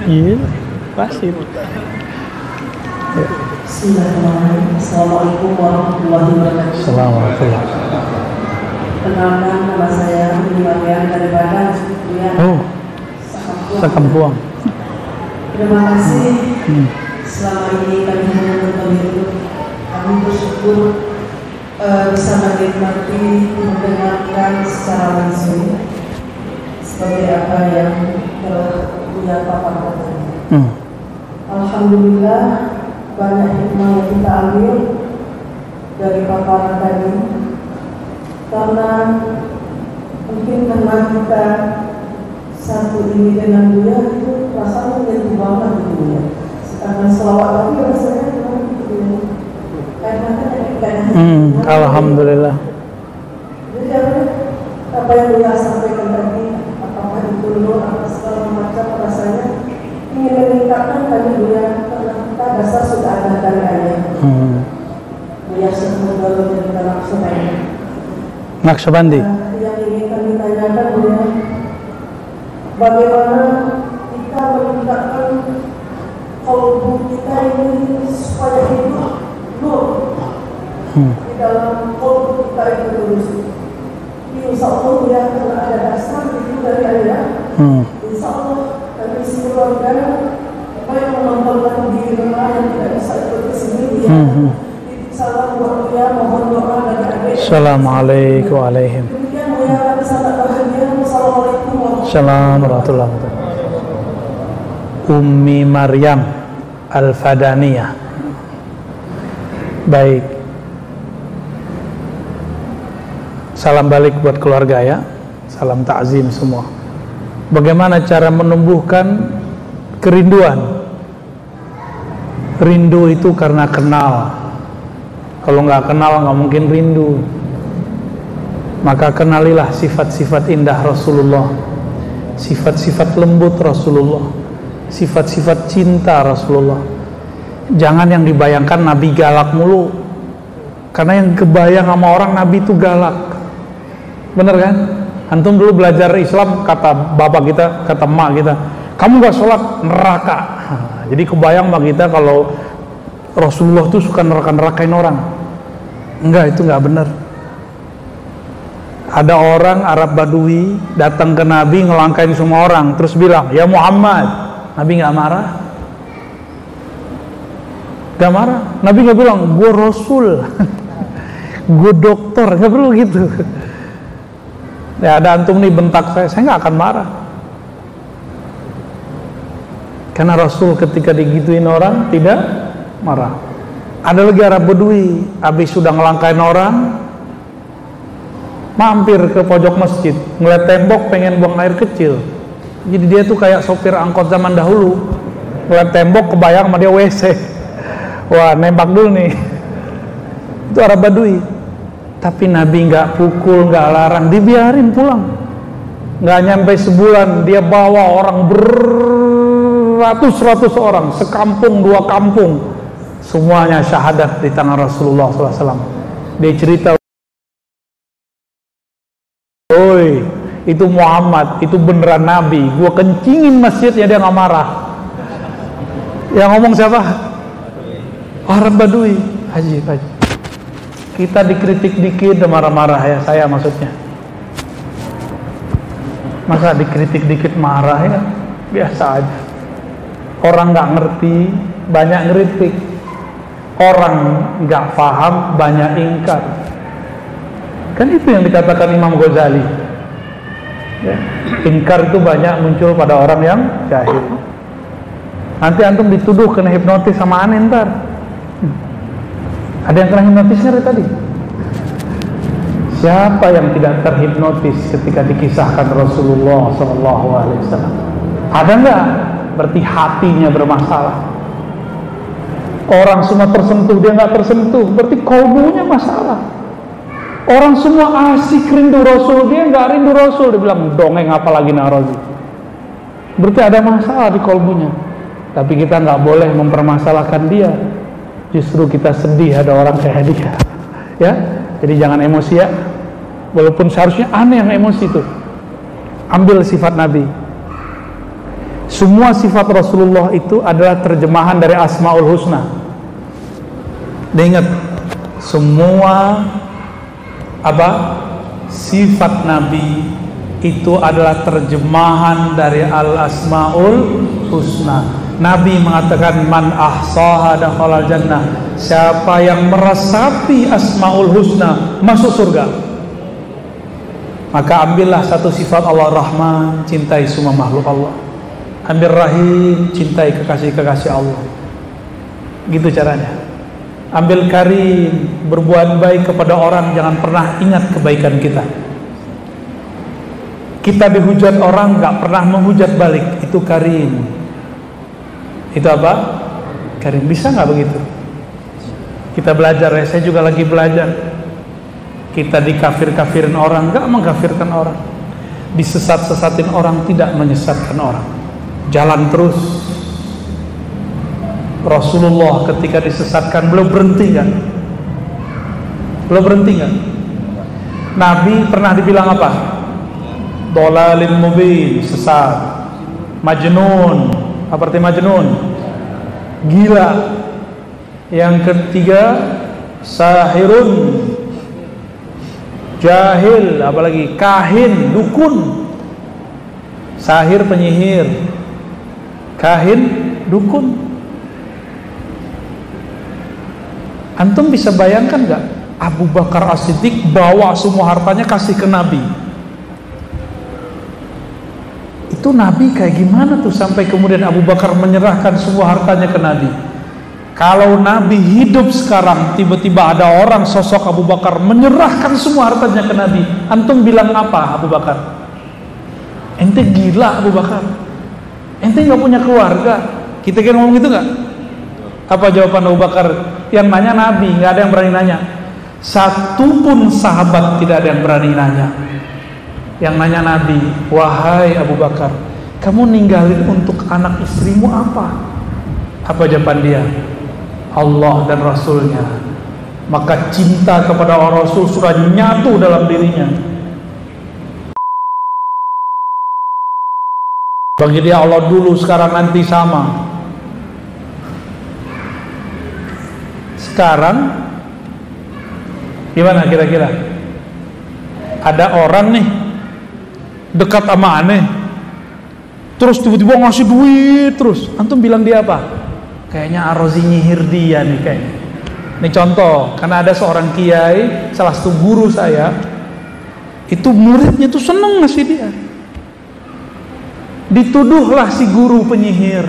[SPEAKER 2] Iya, pasti. Ya.
[SPEAKER 5] Bismillahirrahmanirrahim. Assalamualaikum warahmatullahi wabarakatuh.
[SPEAKER 2] Assalamualaikum.
[SPEAKER 5] Perkenalkan, nama saya Umi Mariam dari Padang.
[SPEAKER 2] Oh, Sekampuang.
[SPEAKER 5] Terima kasih. Selama ini kami menonton itu, kami bersyukur bisa menikmati mendengarkan secara langsung seperti apa yang telah punya paparan tadi. Alhamdulillah banyak hikmah yang kita ambil dari paparan tadi, karena mungkin karena kita satu ini dengan dia itu rasanya menjadi banget gitu ya. Sedangkan selawat lagi rasanya memang gitu ya.
[SPEAKER 2] Alhamdulillah.
[SPEAKER 5] Jadi apa yang dia sampaikan tadi, apakah itu nur atau segala macam, rasanya ingin meningkatkan tadi dia, karena kita dasar sudah ada dari ayat. Dia semoga menjadi Naqsyabandi.
[SPEAKER 2] Naqsyabandi.
[SPEAKER 5] Yang ingin kami tanyakan dia, bagaimana kita meningkatkan kalbu kita ini supaya hidup nur di dalam kalbu kita itu terus. Insya Allah dia akan ada dasar itu dari ayat. Insya Allah kami sekeluarga apa yang menonton di rumah yang tidak bisa ikut ke sini dia. Salam buat dia, mohon doa dari adik.
[SPEAKER 2] Assalamualaikum alaihim.
[SPEAKER 5] Demikian mulia kami sangat bahagia. Wassalamualaikum
[SPEAKER 2] warahmatullahi wabarakatuh. Ummi Maryam Al-Fadaniyah. Baik. Salam balik buat keluarga ya. Salam takzim semua. Bagaimana cara menumbuhkan kerinduan? Rindu itu karena kenal. Kalau nggak kenal nggak mungkin rindu. Maka kenalilah sifat-sifat indah Rasulullah, sifat-sifat lembut Rasulullah, sifat-sifat cinta Rasulullah. Jangan yang dibayangkan Nabi galak mulu. Karena yang kebayang sama orang Nabi itu galak. Bener kan? Antum dulu belajar Islam, kata bapak kita, kata emak kita, kamu gak sholat neraka. Jadi kebayang sama kita kalau Rasulullah tuh suka neraka-nerakain orang. Enggak, itu enggak benar. Ada orang Arab Badui datang ke Nabi ngelangkain semua orang, terus bilang, ya Muhammad. Nabi nggak marah. Gak marah. Nabi nggak bilang, gue Rasul, gue dokter, nggak perlu gitu. Ya ada antum nih bentak saya nggak akan marah. Karena Rasul ketika digituin orang tidak marah. Ada lagi Arab Badui, habis sudah ngelangkain orang, mampir ke pojok masjid, ngeliat tembok pengen buang air kecil. Jadi dia tuh kayak sopir angkot zaman dahulu, ngeliat tembok kebayang sama dia WC. Wah, nembak dulu nih. Itu Arab Badui. Tapi Nabi nggak pukul, nggak larang, dibiarin pulang. Nggak nyampe sebulan dia bawa orang beratus-ratus orang, sekampung dua kampung, semuanya syahadat di tangan Rasulullah SAW. Dia cerita, oi, itu Muhammad, itu beneran Nabi. Gua kencingin masjidnya dia nggak marah. Yang ngomong siapa? Arab Badui. Haji. Kita dikritik dikit marah-marah ya, saya maksudnya. Masa dikritik dikit marah ya? Biasa aja. Orang nggak ngerti banyak ngeritik. Orang nggak paham banyak ingkar. Kan itu yang dikatakan Imam Ghazali ya. Ingkar itu banyak muncul pada orang yang jahil. Nanti antum dituduh kena hipnotis sama aneh ntar. Ada yang kena hipnotisnya dari tadi? Siapa yang tidak terhipnotis ketika dikisahkan Rasulullah SAW? Ada nggak? Berarti hatinya bermasalah. Orang semua tersentuh, dia nggak tersentuh, berarti kolbunya masalah. Orang semua asik rindu Rasul, dia nggak rindu Rasul. Dia bilang dongeng apa lagi Narazi. berarti ada masalah di kolbunya. Tapi kita nggak boleh mempermasalahkan dia. Justru kita sedih ada orang kayak dia. Ya, jadi jangan emosi ya. Walaupun seharusnya aneh yang emosi itu. Ambil sifat Nabi. Semua sifat Rasulullah itu adalah terjemahan dari Asmaul Husna. Ingat, semua sifat Nabi itu adalah terjemahan dari Al-Asmaul Husna. Nabi mengatakan man ahsaha dakhalal jannah. Siapa yang meresapi Asmaul Husna masuk surga. Maka ambillah satu sifat Allah Rahman, cintai semua makhluk Allah. Ambil Rahim, cintai kekasih-kekasih Allah. Gitu caranya. Ambil Karim, berbuat baik kepada orang, jangan pernah ingat kebaikan kita. Kita dihujat orang, gak pernah menghujat balik. Itu Karim. Itu apa? Karim. Bisa gak begitu? Kita belajar ya, saya juga lagi belajar. Kita dikafir-kafirin orang, gak mengkafirkan orang. Disesat-sesatin orang, tidak menyesatkan orang. Jalan terus. Rasulullah ketika disesatkan belum berhenti kan? Belum berhenti kan? Nabi pernah dibilang apa? Dolalin mubin, sesat. Majnun, apa arti majnun? Gila. Yang ketiga sahirun, jahil, apalagi kahin, dukun. Sahir penyihir, kahin dukun. Antum bisa bayangkan gak? Abu Bakar As-Siddiq bawa semua hartanya kasih ke Nabi. Itu Nabi kayak gimana tuh sampai kemudian Abu Bakar menyerahkan semua hartanya ke Nabi? Kalau Nabi hidup sekarang, tiba-tiba ada orang sosok Abu Bakar menyerahkan semua hartanya ke Nabi, antum bilang apa Abu Bakar? Ente gila Abu Bakar. Ente gak punya keluarga. Kita kan ngomong gitu gak? Apa jawaban Abu Bakar? Yang nanya Nabi, gak ada yang berani nanya. Satu pun sahabat tidak ada yang berani nanya. Yang nanya Nabi, wahai Abu Bakar, kamu ninggalin untuk anak istrimu apa? Apa jawaban dia? Allah dan Rasulnya. Maka cinta kepada Allah Rasul sudah nyatu dalam dirinya. Bagi dia Allah dulu, sekarang nanti sama. Sekarang gimana kira-kira? Ada orang nih dekat sama aneh, terus tiba-tiba ngasih duit terus, antum bilang dia apa? Kayaknya Ar-Razi nyihir dia nih kayaknya. Ini contoh, karena ada seorang kiai, salah satu guru saya, itu muridnya tuh seneng ngasih dia. Dituduhlah si guru penyihir,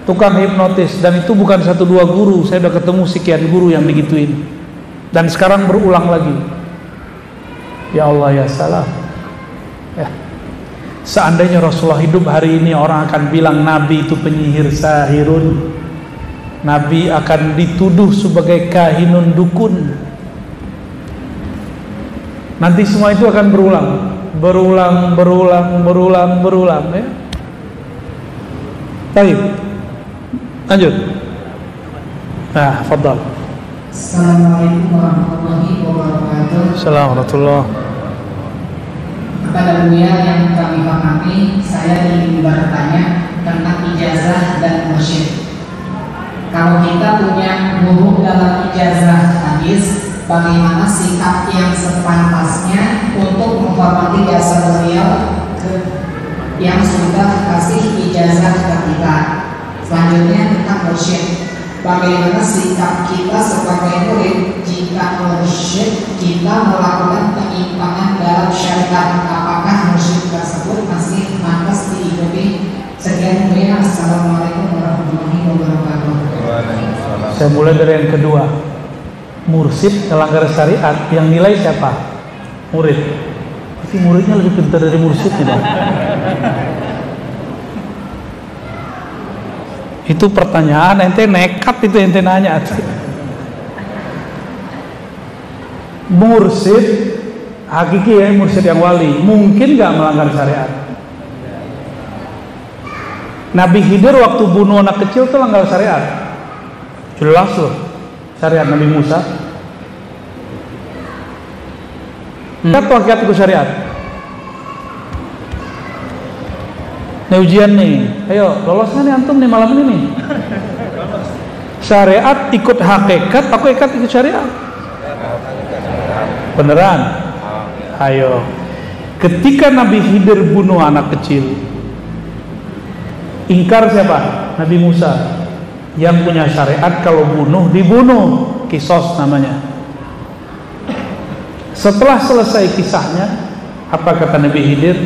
[SPEAKER 2] tukang hipnotis, dan itu bukan satu dua guru, saya udah ketemu sekian guru yang digituin, dan sekarang berulang lagi. Ya Allah ya salah. Ya. Seandainya Rasulullah hidup hari ini, orang akan bilang Nabi itu penyihir, sahirun. Nabi akan dituduh sebagai kahinun, dukun. Nanti semua itu akan berulang ya. Baik. Lanjut. Nah, fadhal.
[SPEAKER 1] Assalamualaikum warahmatullahi wabarakatuh.
[SPEAKER 2] Assalamualaikum.
[SPEAKER 1] Kepada Buya yang kami pahami, saya ingin bertanya tentang ijazah dan mursyid. Kalau kita punya guru dalam ijazah hadis, bagaimana sikap yang sepantasnya untuk menghormati jasa beliau yang sudah kasih ijazah ke kita? Selanjutnya tentang mursyid. Bagaimana sikap kita sebagai murid jika mursyid kita melakukan penyimpangan dalam syariat? Apakah mursyid tersebut masih pantas diikuti? Sekian, Buya. Assalamualaikum warahmatullahi wabarakatuh.
[SPEAKER 2] Saya mulai dari yang kedua. Mursyid melanggar syariat, yang nilai siapa? Murid. Tapi muridnya lebih pintar dari mursyidnya dong. Itu pertanyaan ente nekat, itu ente nanya. Mursyid hakiki ya, mursyid yang wali mungkin gak melanggar syariat? Nabi Khidir waktu bunuh anak kecil itu langgar syariat. Jelas loh syariat Nabi Musa. Apa hakikat itu syariat? Ini ujian nih. Ayo lolosnya nih antum nih malam ini nih. Syariat ikut hakikat, aku ikut syariat. Beneran? Ayo. Ketika Nabi Khidir bunuh anak kecil, ingkar siapa? Nabi Musa. Yang punya syariat kalau bunuh dibunuh, kisos namanya. Setelah selesai kisahnya, apa kata Nabi Khidir?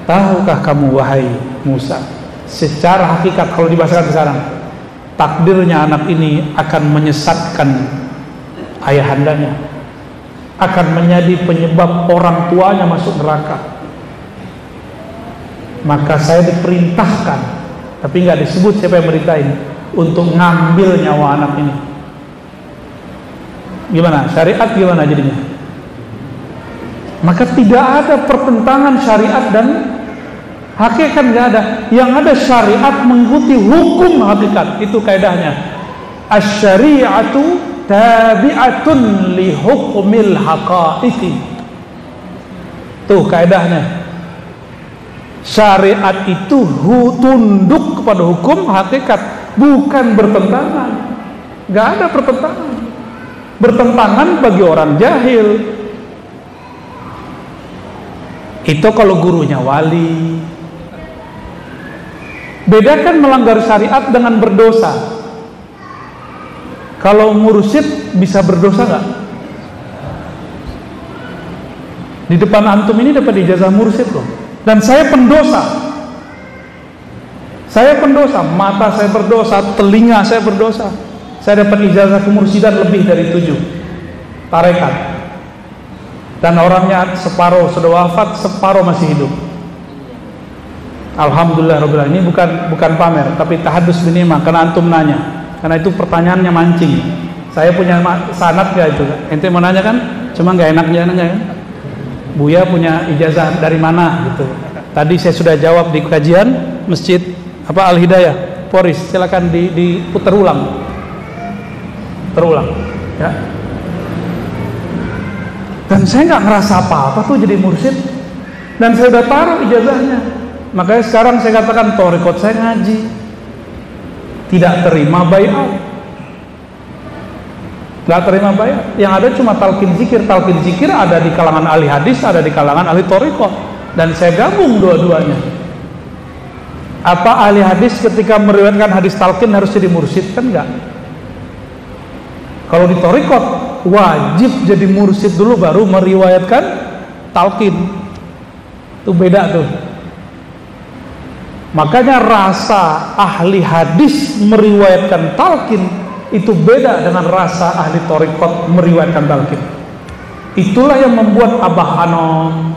[SPEAKER 2] Tahukah kamu wahai Musa, secara hakikat kalau dibahasakan sekarang, takdirnya anak ini akan menyesatkan ayahandanya, akan menjadi penyebab orang tuanya masuk neraka. Maka saya diperintahkan, tapi nggak disebut siapa yang merintahin, untuk ngambil nyawa anak ini. Gimana? Syariat gimana jadinya? Maka tidak ada pertentangan syariat dan hakikat, nggak ada. Yang ada syariat mengikuti hukum hakikat. Itu kaidahnya. Asy-syari'atu tabi'atun li hukmil haqa'iqi. Tuh kaidahnya. Syariat itu tunduk kepada hukum hakikat, bukan bertentangan. Nggak ada pertentangan. Bertentangan bagi orang jahil. Itu kalau gurunya wali. Bedakan melanggar syariat dengan berdosa. Kalau mursyid bisa berdosa nggak? Di depan antum ini dapat ijazah mursyid loh. Dan saya pendosa. Saya pendosa, mata saya berdosa, telinga saya berdosa. Saya dapat ijazah kemursidan lebih dari 7 tarekat. Dan orangnya separuh sudah wafat, separuh masih hidup. Alhamdulillah Rabbil Alamin. Ini bukan pamer, tapi tahadus binimah, karena antum nanya. Karena itu pertanyaannya mancing. Saya punya sanad gak itu? Ente mau nanya kan? Cuma gak enaknya nanya kan? Buya punya ijazah dari mana gitu. Tadi saya sudah jawab di kajian Masjid Al-Hidayah Poris. Silakan diputar ulang. Terulang ya. Dan saya nggak ngerasa apa-apa tuh jadi mursyid. Dan saya udah taruh ijazahnya. Makanya sekarang saya katakan thariqat saya ngaji. Tidak terima baiat. Nggak terima baiat. Yang ada cuma talqin zikir. Talqin zikir ada di kalangan ahli hadis, ada di kalangan ahli thariqat. Dan saya gabung dua-duanya. Apa ahli hadis ketika meriwayatkan hadis talqin harus jadi mursyid? Kan enggak. Kalau di thariqat wajib jadi mursyid dulu baru meriwayatkan talqin. Itu beda tuh. Makanya rasa ahli hadis meriwayatkan talqin itu beda dengan rasa ahli thariqat meriwayatkan talqin. Itulah yang membuat Abah Hanom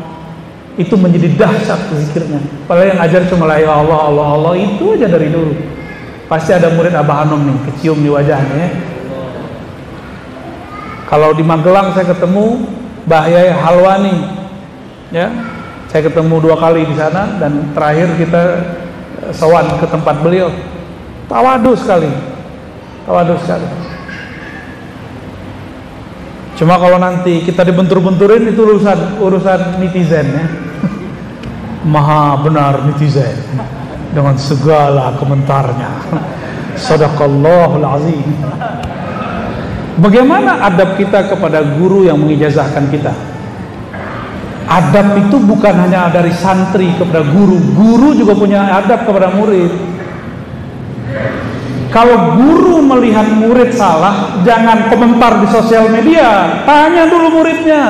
[SPEAKER 2] itu menjadi dahsyat zikirnya. Padahal yang ajar cuma la ilaha Allah, Allah, Allah itu aja dari dulu. Pasti ada murid Abah Hanom nih, kecium di wajahnya ya. Kalau di Magelang saya ketemu Mbah Yai Halwani, ya, saya ketemu 2 kali di sana dan terakhir kita sowan ke tempat beliau. Tawadu sekali, tawadu sekali. Cuma kalau nanti kita dibentur-benturin itu urusan netizen ya. Maha benar netizen dengan segala komentarnya. Shadaqallahul azim. Bagaimana adab kita kepada guru yang mengijazahkan kita? Adab itu bukan hanya dari santri kepada guru. Guru juga punya adab kepada murid. Kalau guru melihat murid salah, jangan komentar di sosial media. Tanya dulu muridnya.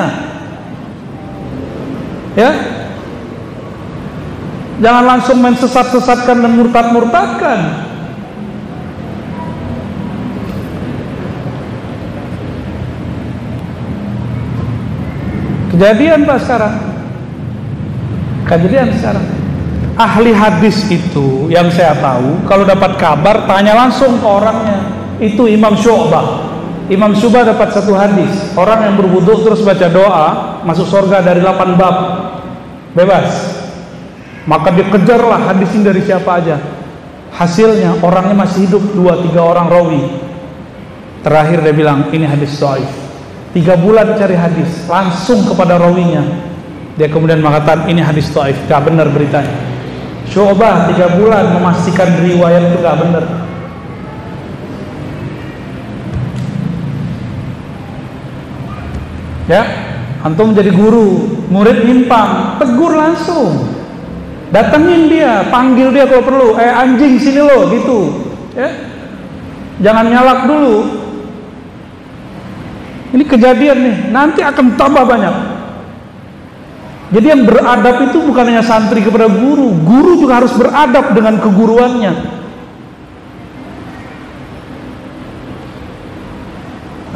[SPEAKER 2] Ya. Jangan langsung main sesat-sesatkan dan murtad-murtadkan. Kejadian Pak sekarang. Kejadian sekarang. Ahli hadis itu yang saya tahu kalau dapat kabar tanya langsung ke orangnya. Itu Imam Syu'bah. Imam Syu'bah dapat 1 hadis. Orang yang berwudu terus baca doa masuk surga dari 8 bab. Bebas. Maka dikejarlah hadis ini dari siapa aja. Hasilnya orangnya masih hidup 2-3 orang rawi. Terakhir dia bilang ini hadis dhaif. 3 bulan cari hadis, langsung kepada rawinya. Dia kemudian mengatakan ini hadis dhaif, gak benar beritanya. Syu'bah 3 bulan memastikan riwayat itu gak benar. Ya, antum jadi guru, murid nyimpang, tegur langsung. Datengin dia, panggil dia kalau perlu. Anjing sini lo, gitu. Ya, jangan nyalak dulu. Ini kejadian nih, nanti akan tambah banyak. Jadi yang beradab itu bukan hanya santri kepada guru, guru juga harus beradab dengan keguruannya.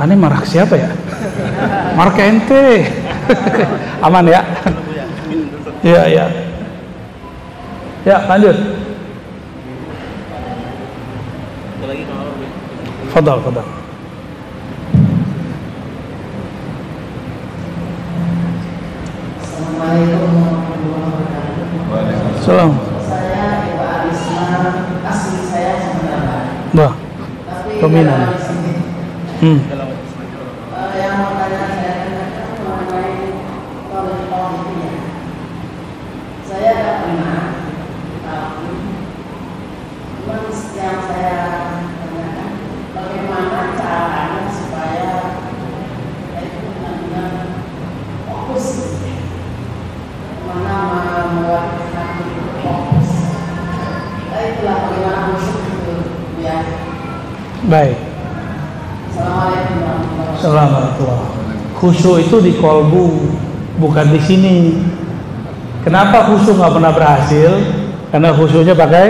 [SPEAKER 2] Ini marah siapa ya? Marah ke ente. Aman ya? Iya, iya. Ya, lanjut. Fadal.
[SPEAKER 1] Assalamualaikum warahmatullahi wabarakatuh.
[SPEAKER 2] Salam.
[SPEAKER 1] Saya Ibu Alisma, asli saya Semarang.
[SPEAKER 2] Bah.
[SPEAKER 1] Tapi
[SPEAKER 2] Peminat.
[SPEAKER 1] di sini. Yang mau tanya saya tanyakan mengenai kalau itu ya. Saya tak pernah, tapi memang yang saya tanyakan bagaimana caranya supaya itu benar-benar fokus. Mana membuat hati fokus. Itulah bagaimana khusyuk itu ya.
[SPEAKER 2] Baik.
[SPEAKER 1] Assalamualaikum warahmatullahi
[SPEAKER 2] Assalamualaikum. Khusyuk itu di kolbu, bukan di sini. Kenapa khusyuk nggak pernah berhasil? Karena khusyuknya pakai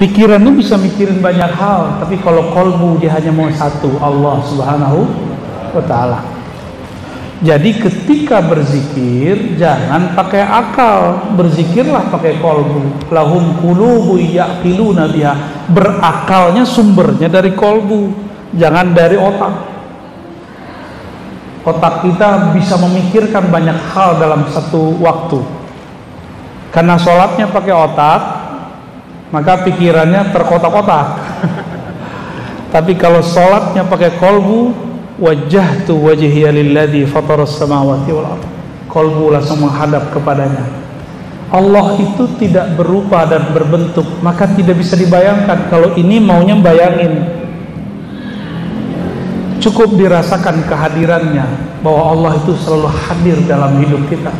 [SPEAKER 2] pikiran itu bisa mikirin banyak hal, tapi kalau kolbu dia hanya mau satu, Allah Subhanahu wa Ta'ala. Jadi ketika berzikir jangan pakai akal, berzikirlah pakai kolbu. Lahum qulubu ya'qiluna biha. Berakalnya sumbernya dari kolbu, jangan dari otak. Otak kita bisa memikirkan banyak hal dalam satu waktu. Karena sholatnya pakai otak, maka pikirannya terkotak-kotak. Tapi kalau sholatnya pakai kolbu, wajjahtu wajhiya lilladzi fataras samawati wal ardh. Qalbu langsung menghadap kepadanya. Allah itu tidak berupa dan berbentuk, maka tidak bisa dibayangkan. Kalau ini maunya bayangin, cukup dirasakan kehadirannya, bahwa Allah itu selalu hadir dalam hidup kita.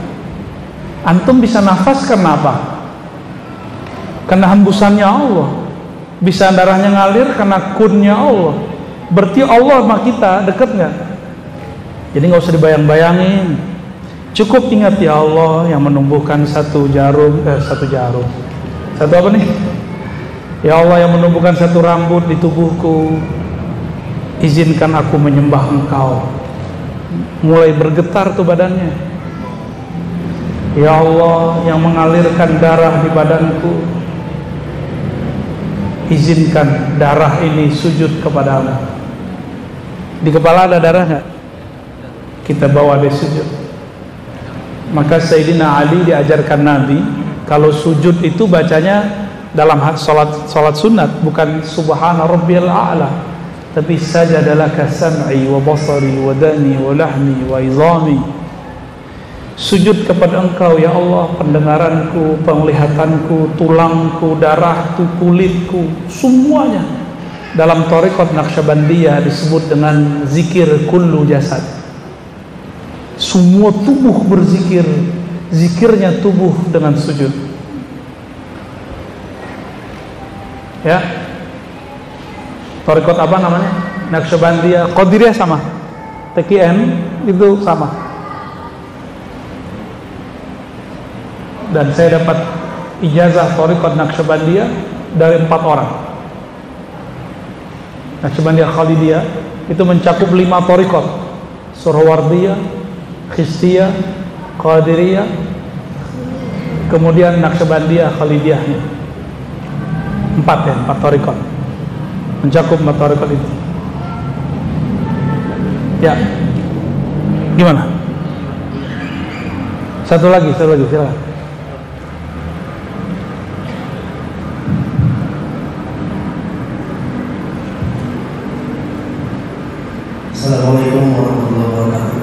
[SPEAKER 2] Antum bisa nafas karena apa? Karena hembusannya Allah. Bisa darahnya ngalir karena kunnya Allah. Berarti Allah sama kita dekat nggak? Jadi nggak usah dibayang-bayangin. Cukup ingat ya Allah yang menumbuhkan satu apa nih? Ya Allah yang menumbuhkan satu rambut di tubuhku. Izinkan aku menyembah Engkau. Mulai bergetar tuh badannya. Ya Allah yang mengalirkan darah di badanku. Izinkan darah ini sujud kepadamu. Di kepala ada darah nggak? Kita bawa dia sujud. Maka Sayyidina Ali diajarkan Nabi, kalau sujud itu bacanya dalam salat sunat, bukan Subhana Rabbiyal A'la, tapi sajadalaka sam'i wa basari wa dani wa lahmi wa izami. Sujud kepada Engkau ya Allah, pendengaranku, penglihatanku, tulangku, darahku, kulitku, semuanya. Dalam thariqat Naqsyabandiyah disebut dengan zikir kullu jasad. Semua tubuh berzikir, zikirnya tubuh dengan sujud. Ya. Thariqat apa namanya? Naqsyabandiyah, Qadiriyah sama. TKN itu sama. Dan saya dapat ijazah thariqat Naqsyabandiyah dari 4 orang. Naqsyabandiyah Khalidiyah itu mencakup 5 thariqat: Suhrawardiyah, Khistiyah, Qadiriyah, kemudian Naqsyabandiyah Khalidiyahnya. 4 thariqat. Mencakup 4 thariqat itu. Ya. Gimana? Satu lagi silakan.
[SPEAKER 4] Assalamualaikum warahmatullahi wabarakatuh.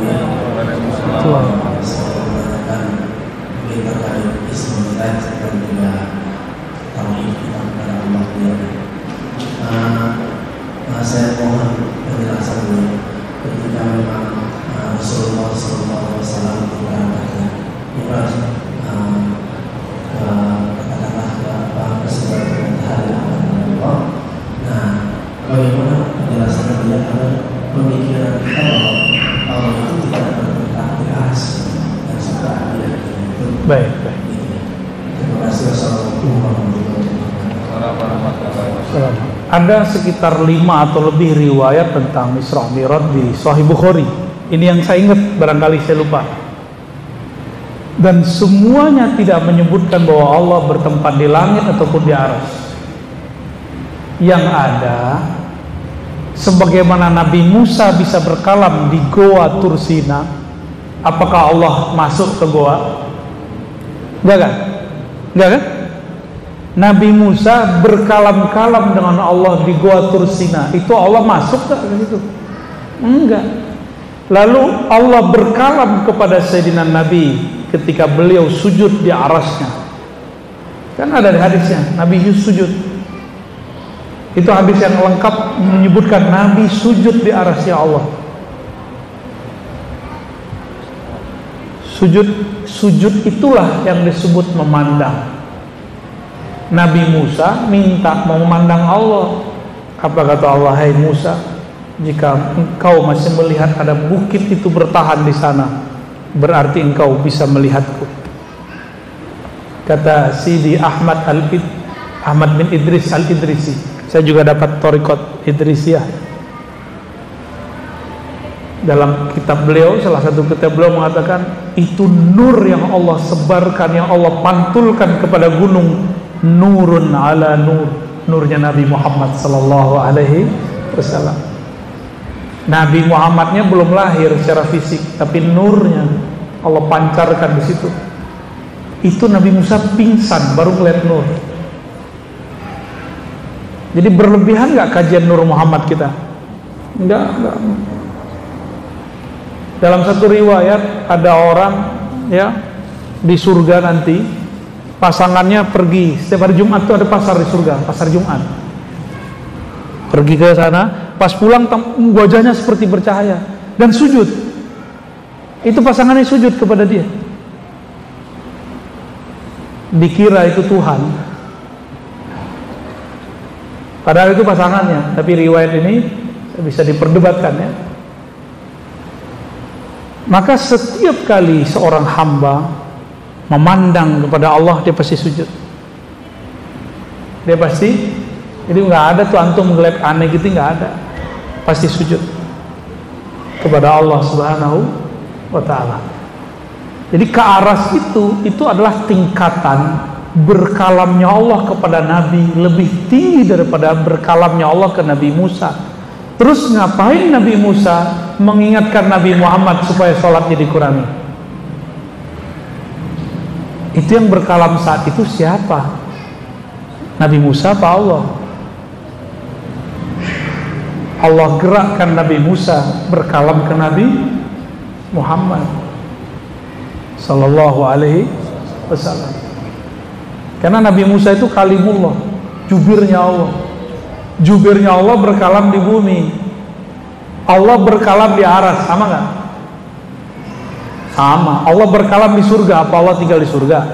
[SPEAKER 4] Kita dari Islam dan juga tauhid kita kepada Allah. Saya mohon penjelasan dulu ketika memang Rasulullah SAW mengatakan katakanlah bersebar hari Allah. Nah, bagaimana penjelasan dia pemikiran kita bahwa Allah itu tidak berbentak di atas dan suka adil.
[SPEAKER 2] Baik.
[SPEAKER 4] Terima kasih. Wassalamualaikum warahmatullahi wabarakatuh.
[SPEAKER 2] Ada sekitar 5 atau lebih riwayat tentang Isra Mi'raj di Sahih Bukhari. Ini yang saya ingat, barangkali saya lupa. Dan semuanya tidak menyebutkan bahwa Allah bertempat di langit ataupun di arsy. Yang ada, sebagaimana Nabi Musa bisa berkalam di Goa Tursina, apakah Allah masuk ke goa? Enggak kan? Nabi Musa berkalam-kalam dengan Allah di Goa Tursina, itu Allah masuk gak ke situ? Enggak. Lalu Allah berkalam kepada Sayyidina Nabi ketika beliau sujud di arasnya. Kan ada di hadisnya, Nabi sujud. Itu hadis yang lengkap menyebutkan Nabi sujud di arasnya Allah. Sujud itulah yang disebut memandang. Nabi Musa minta memandang Allah. Apa kata Allah? Hai Musa, jika engkau masih melihat ada bukit itu bertahan di sana, berarti engkau bisa melihatku. Kata Sidi Ahmad bin Idris Al-Idrisi, saya juga dapat Thariqat Idrisiyah. Dalam kitab beliau, salah satu kitab beliau mengatakan, itu nur yang Allah sebarkan, yang Allah pantulkan kepada gunung, nurun ala nur, nurnya Nabi Muhammad sallallahu alaihi wasallam. Nabi Muhammadnya belum lahir secara fisik, tapi nurnya Allah pancarkan di situ. Itu Nabi Musa pingsan baru melihat nur. Jadi berlebihan nggak kajian Nur Muhammad kita? Enggak. Dalam satu riwayat ada orang ya di surga nanti, pasangannya pergi setiap hari Jumat itu ada pasar di surga, pasar Jumat. Pergi ke sana, pas pulang wajahnya seperti bercahaya dan sujud. Itu pasangannya sujud kepada dia. Dikira itu Tuhan. Padahal itu pasangannya, tapi riwayat ini bisa diperdebatkan ya. Maka setiap kali seorang hamba memandang kepada Allah, dia pasti sujud. Dia pasti, jadi nggak ada tuh antum ngelek aneh gitu, nggak ada. Pasti sujud kepada Allah Subhanahu wa Ta'ala. Jadi ke aras itu adalah tingkatan berkalamnya Allah kepada Nabi lebih tinggi daripada berkalamnya Allah ke Nabi Musa. Terus ngapain Nabi Musa mengingatkan Nabi Muhammad supaya sholatnya dikurangi? Itu yang berkalam saat itu siapa? Nabi Musa apa Allah? Allah gerakkan Nabi Musa berkalam ke Nabi Muhammad sallallahu alaihi wasallam. Karena Nabi Musa itu kalimullah, jubirnya Allah. Jubirnya Allah berkalam di bumi. Allah berkalam di aras, sama nggak? Sama. Allah berkalam di surga, apa Allah tinggal di surga?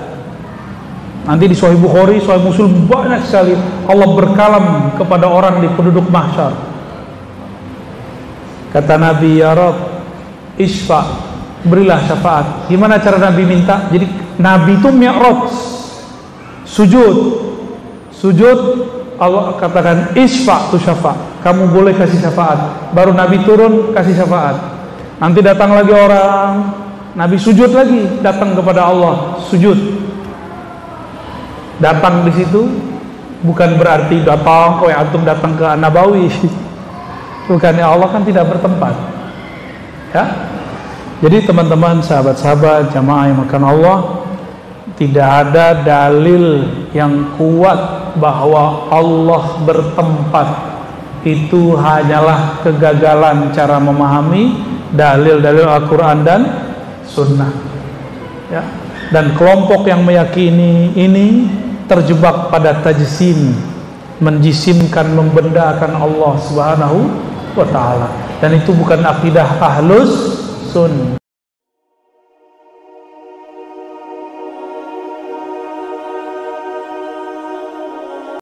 [SPEAKER 2] Nanti di Sahih Bukhari, Sahih Muslim banyak sekali Allah berkalam kepada orang di penduduk mahsyar. Kata Nabi, ya Rabb, isfa, berilah syafaat. Gimana cara Nabi minta? Jadi Nabi itu mi'raj, sujud, Allah katakan isfa tu syafa', kamu boleh kasih syafaat. Baru Nabi turun kasih syafaat. Nanti datang lagi orang, Nabi sujud lagi, datang kepada Allah, sujud. Datang di situ bukan berarti datang kayak antum datang ke Nabawi. Bukannya Allah kan tidak bertempat. Ya. Jadi teman-teman, sahabat-sahabat, jamaah yang makan Allah, tidak ada dalil yang kuat bahwa Allah bertempat itu hanyalah kegagalan cara memahami dalil-dalil Al-Quran dan Sunnah. Ya. Dan kelompok yang meyakini ini terjebak pada tajsim, menjisimkan, membendakan Allah Subhanahu wa Ta'ala, dan itu bukan akidah Ahlus Sunnah.